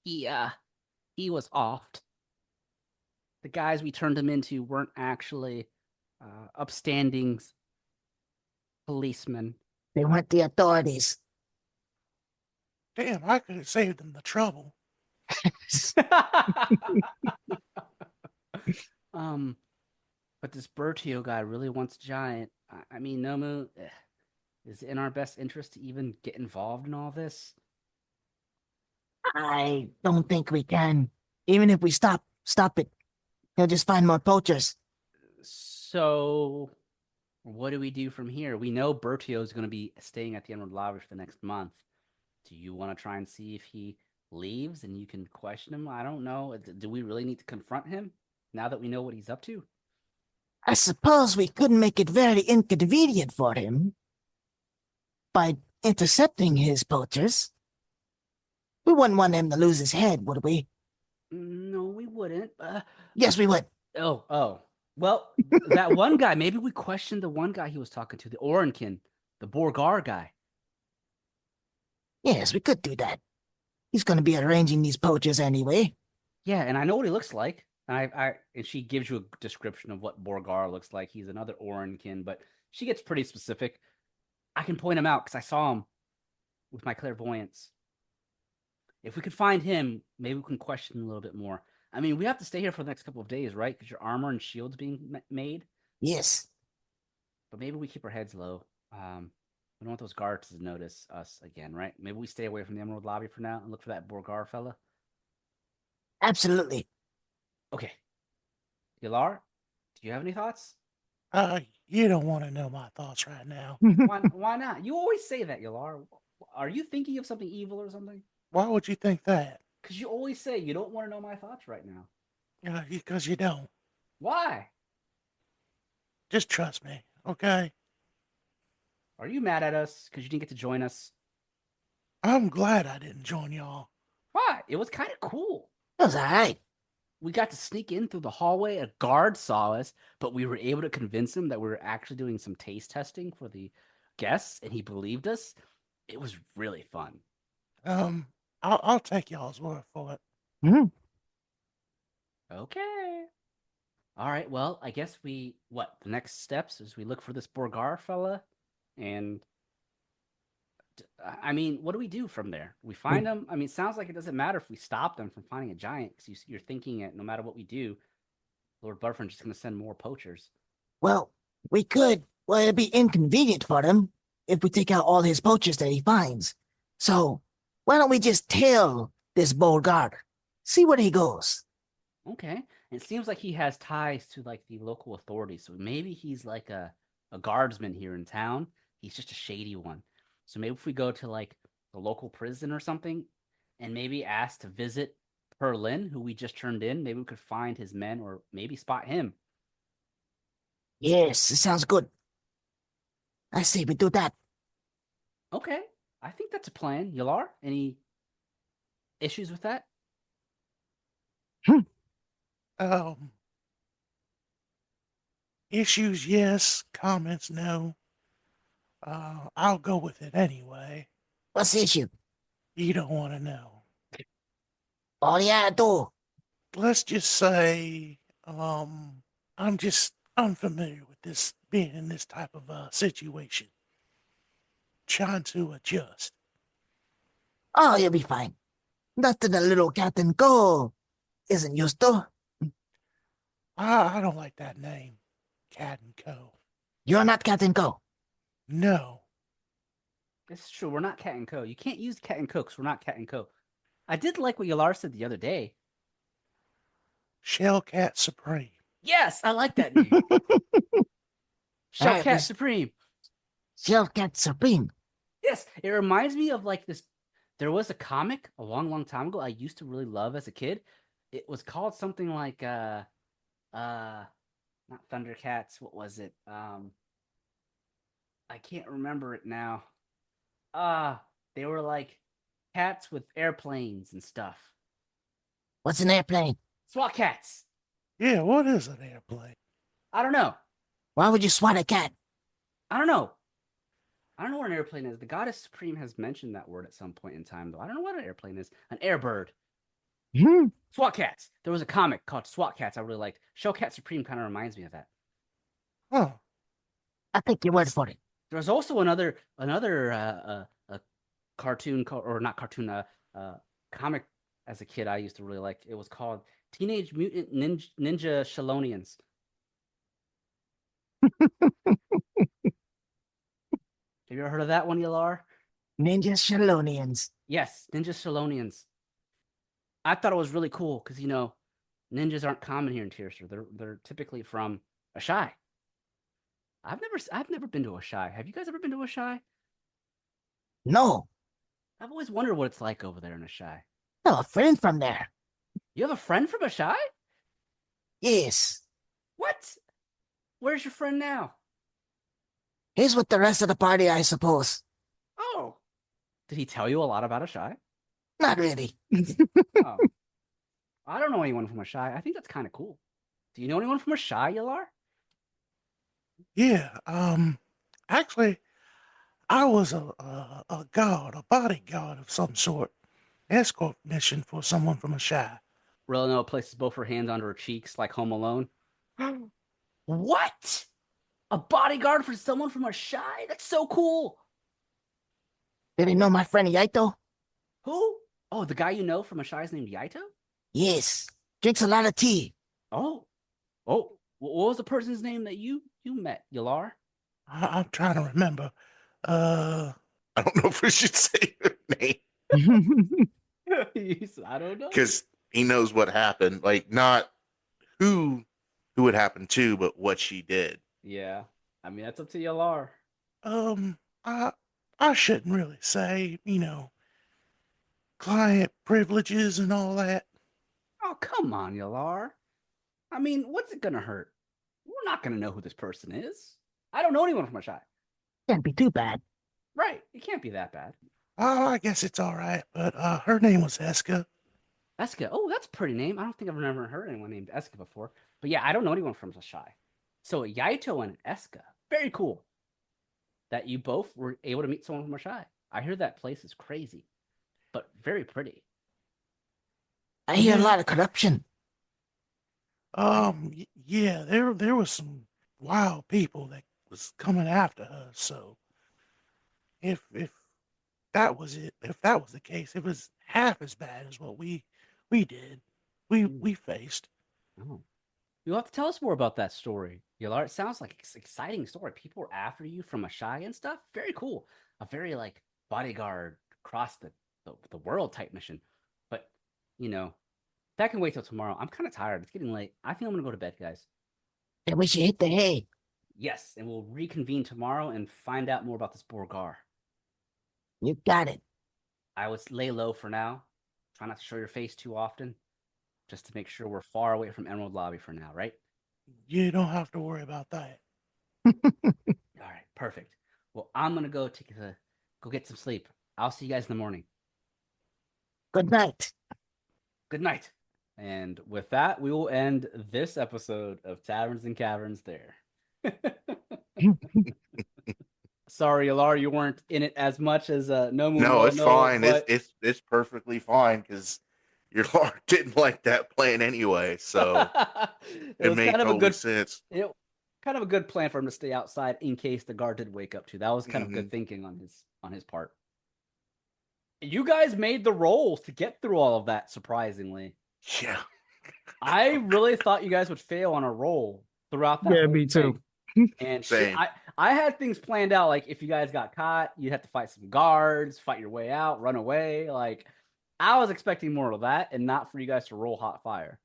He was offed. The guys we turned him into weren't actually upstanding policemen. They weren't the authorities. Damn, I could have saved them the trouble. But this Bertio guy really wants Giant. I mean, Nomu, is it in our best interest to even get involved in all this? I don't think we can. Even if we stop it, he'll just find more poachers. So, what do we do from here? We know Bertio is going to be staying at the Emerald Lobby for the next month. Do you want to try and see if he leaves and you can question him? I don't know. Do we really need to confront him now that we know what he's up to? I suppose we could make it very inconvenient for him by intercepting his poachers. We wouldn't want him to lose his head, would we? No, we wouldn't. Yes, we would. Oh. Well, that one guy, maybe we questioned the one guy he was talking to, the Orenkin, the Borgar guy. Yes, we could do that. He's going to be arranging these poachers anyway. Yeah, and I know what he looks like. And she gives you a description of what Borgar looks like. He's another Orenkin, but she gets pretty specific. I can point him out because I saw him with my clairvoyance. If we could find him, maybe we can question him a little bit more. I mean, we have to stay here for the next couple of days, right? Because your armor and shield's being made. Yes. But maybe we keep our heads low. We don't want those guards to notice us again, right? Maybe we stay away from the Emerald Lobby for now and look for that Borgar fella. Absolutely. Okay. Yelar, do you have any thoughts? You don't want to know my thoughts right now. Why not? You always say that, Yelar. Are you thinking of something evil or something? Why would you think that? Because you always say you don't want to know my thoughts right now. Because you don't. Why? Just trust me, okay? Are you mad at us because you didn't get to join us? I'm glad I didn't join y'all. Why? It was kind of cool. That was all right. We got to sneak in through the hallway. A guard saw us, but we were able to convince him that we were actually doing some taste testing for the guests, and he believed us. It was really fun. I'll take y'all's word for it. Mm-hmm. Okay. All right. Well, I guess the next steps is we look for this Borgar fella and I mean, what do we do from there? We find them. I mean, it sounds like it doesn't matter if we stop them from finding a giant, because you're thinking it. No matter what we do, Lord Butterfryn's just going to send more poachers. Well, we could. Well, it'd be inconvenient for him if we take out all his poachers that he finds. So, why don't we just tail this bold guard? See where he goes. Okay, and it seems like he has ties to like the local authorities. So maybe he's like a guardsman here in town. He's just a shady one. So maybe if we go to like the local prison or something, and maybe ask to visit Perlin, who we just turned in, maybe we could find his men or maybe spot him. Yes, it sounds good. I say we do that. Okay, I think that's a plan. Yelar, any issues with that? Issues, yes. Comments, no. I'll go with it anyway. What's the issue? You don't want to know. Oh, yeah, I do. Let's just say, I'm just unfamiliar with this being in this type of situation. Trying to adjust. Oh, you'll be fine. Nothing a little Captain Go isn't used to. I don't like that name. Cat and Co. You're not Captain Go. No. It's true. We're not Cat and Co. You can't use Cat and Co. because we're not Cat and Co. I did like what Yelar said the other day. Shellcat Supreme. Yes, I like that name. Shellcat Supreme. Shellcat Supreme. Yes, it reminds me of like this. There was a comic a long, long time ago I used to really love as a kid. It was called something like not Thundercats. What was it? I can't remember it now. They were like cats with airplanes and stuff. What's an airplane? SWAT cats. Yeah, what is an airplane? I don't know. Why would you swat a cat? I don't know. I don't know what an airplane is. The Goddess Supreme has mentioned that word at some point in time, though. I don't know what an airplane is. An airbird. SWAT cats. There was a comic called SWAT cats I really liked. Shellcat Supreme kind of reminds me of that. Huh. I take your word for it. There was also another cartoon or not cartoon comic as a kid I used to really like. It was called Teenage Mutant Ninja Shalonians. Have you ever heard of that one, Yelar? Ninja Shalonians. Yes, Ninja Shalonians. I thought it was really cool because ninjas aren't common here in Tearster. They're typically from Ashai. I've never been to Ashai. Have you guys ever been to Ashai? No. I've always wondered what it's like over there in Ashai. I have a friend from there. You have a friend from Ashai? Yes. What? Where's your friend now? He's with the rest of the party, I suppose. Oh. Did he tell you a lot about Ashai? Not really. Oh. I don't know anyone from Ashai. I think that's kind of cool. Do you know anyone from Ashai, Yelar? Yeah, actually, I was a bodyguard of some sort. Escort mission for someone from Ashai. Relinoa places both her hands under her cheeks like Home Alone. What? A bodyguard for someone from Ashai? That's so cool. Did he know my friend Yaito? Who? Oh, the guy you know from Ashai is named Yaito? Yes. Drinks a lot of tea. Oh. What was the person's name that you met, Yelar? I'm trying to remember. I don't know if we should say her name I don't know. because he knows what happened. Like, not who it happened to, but what she did. Yeah. I mean, that's up to Yelar. I shouldn't really say, client privileges and all that. Oh, come on, Yelar. I mean, what's it gonna hurt? We're not gonna know who this person is. I don't know anyone from Ashai. Can't be too bad. Right. It can't be that bad. Oh, I guess it's all right. But her name was Eska. Eska. Oh, that's a pretty name. I don't think I've ever heard anyone named Eska before. But yeah, I don't know anyone from Ashai. So Yaito and Eska. Very cool that you both were able to meet someone from Ashai. I hear that place is crazy, but very pretty. I hear a lot of corruption. Yeah, there was some wild people that was coming after her. So if that was it, if that was the case, it was half as bad as what we did. We faced. Oh. You'll have to tell us more about that story, Yelar. It sounds like an exciting story. People were after you from Ashai and stuff. Very cool. A very like bodyguard across the world type mission. But that can wait till tomorrow. I'm kind of tired. It's getting late. I think I'm gonna go to bed, guys. And we should hit the hay. Yes, and we'll reconvene tomorrow and find out more about this Borgar. You got it. I would lay low for now. Try not to show your face too often, just to make sure we're far away from Emerald Lobby for now, right? You don't have to worry about that. All right, perfect. Well, I'm gonna go go get some sleep. I'll see you guys in the morning. Good night. Good night. And with that, we will end this episode of Taverns and Caverns there. Sorry, Yelar, you weren't in it as much as Nomu. No, it's fine. But... It's perfectly fine because your Lord didn't like that plan anyway, so it made total sense. Kind of a good plan for him to stay outside in case the guard did wake up too. That was kind of good thinking on his part. You guys made the rolls to get through all of that, surprisingly. Yeah. I really thought you guys would fail on a roll throughout that. Yeah, me too. And shit, I had things planned out. Like if you guys got caught, you'd have to fight some guards, fight your way out, run away. Like I was expecting more of that, and not for you guys to roll hot fire.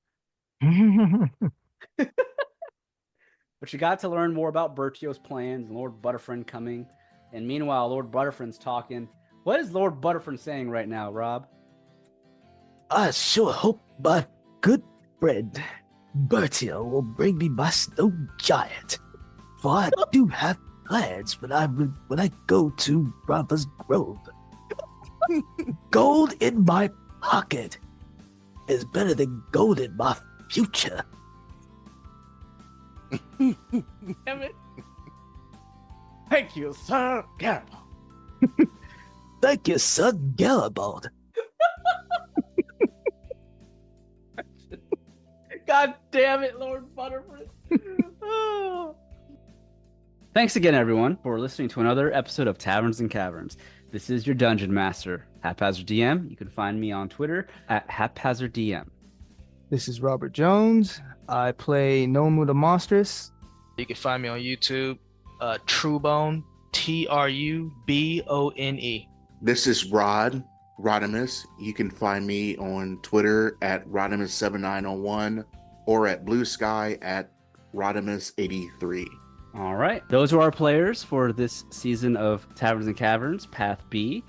But you got to learn more about Bertio's plans and Lord Butterfryn coming. And meanwhile, Lord Butterfryn's talking. What is Lord Butterfryn saying right now, Rob? I sure hope my good friend Bertio will bring me my snow giant, for I do have plans when I go to Brava's Grove. Gold in my pocket is better than gold in my future. Damn it. Thank you, Sir Garibald. Thank you, Sir Garibald. God damn it, Lord Butterfryn. Oh. Thanks again, everyone, for listening to another episode of Taverns and Caverns. This is your Dungeon Master, HaphazardDM. You can find me on Twitter at HaphazardDM. This is Robert Jones. I play Nomu the Monstrous. You can find me on YouTube, Trubone, Trubone. This is Rodimus. You can find me on Twitter at Rodimus7901 or at Blue Sky at Rodimus83. All right. Those are our players for this season of Taverns and Caverns, Path B.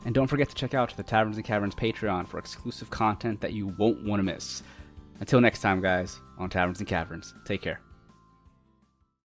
And don't forget to check out the Taverns and Caverns Patreon for exclusive content that you won't want to miss. Until next time, guys, on Taverns and Caverns. Take care.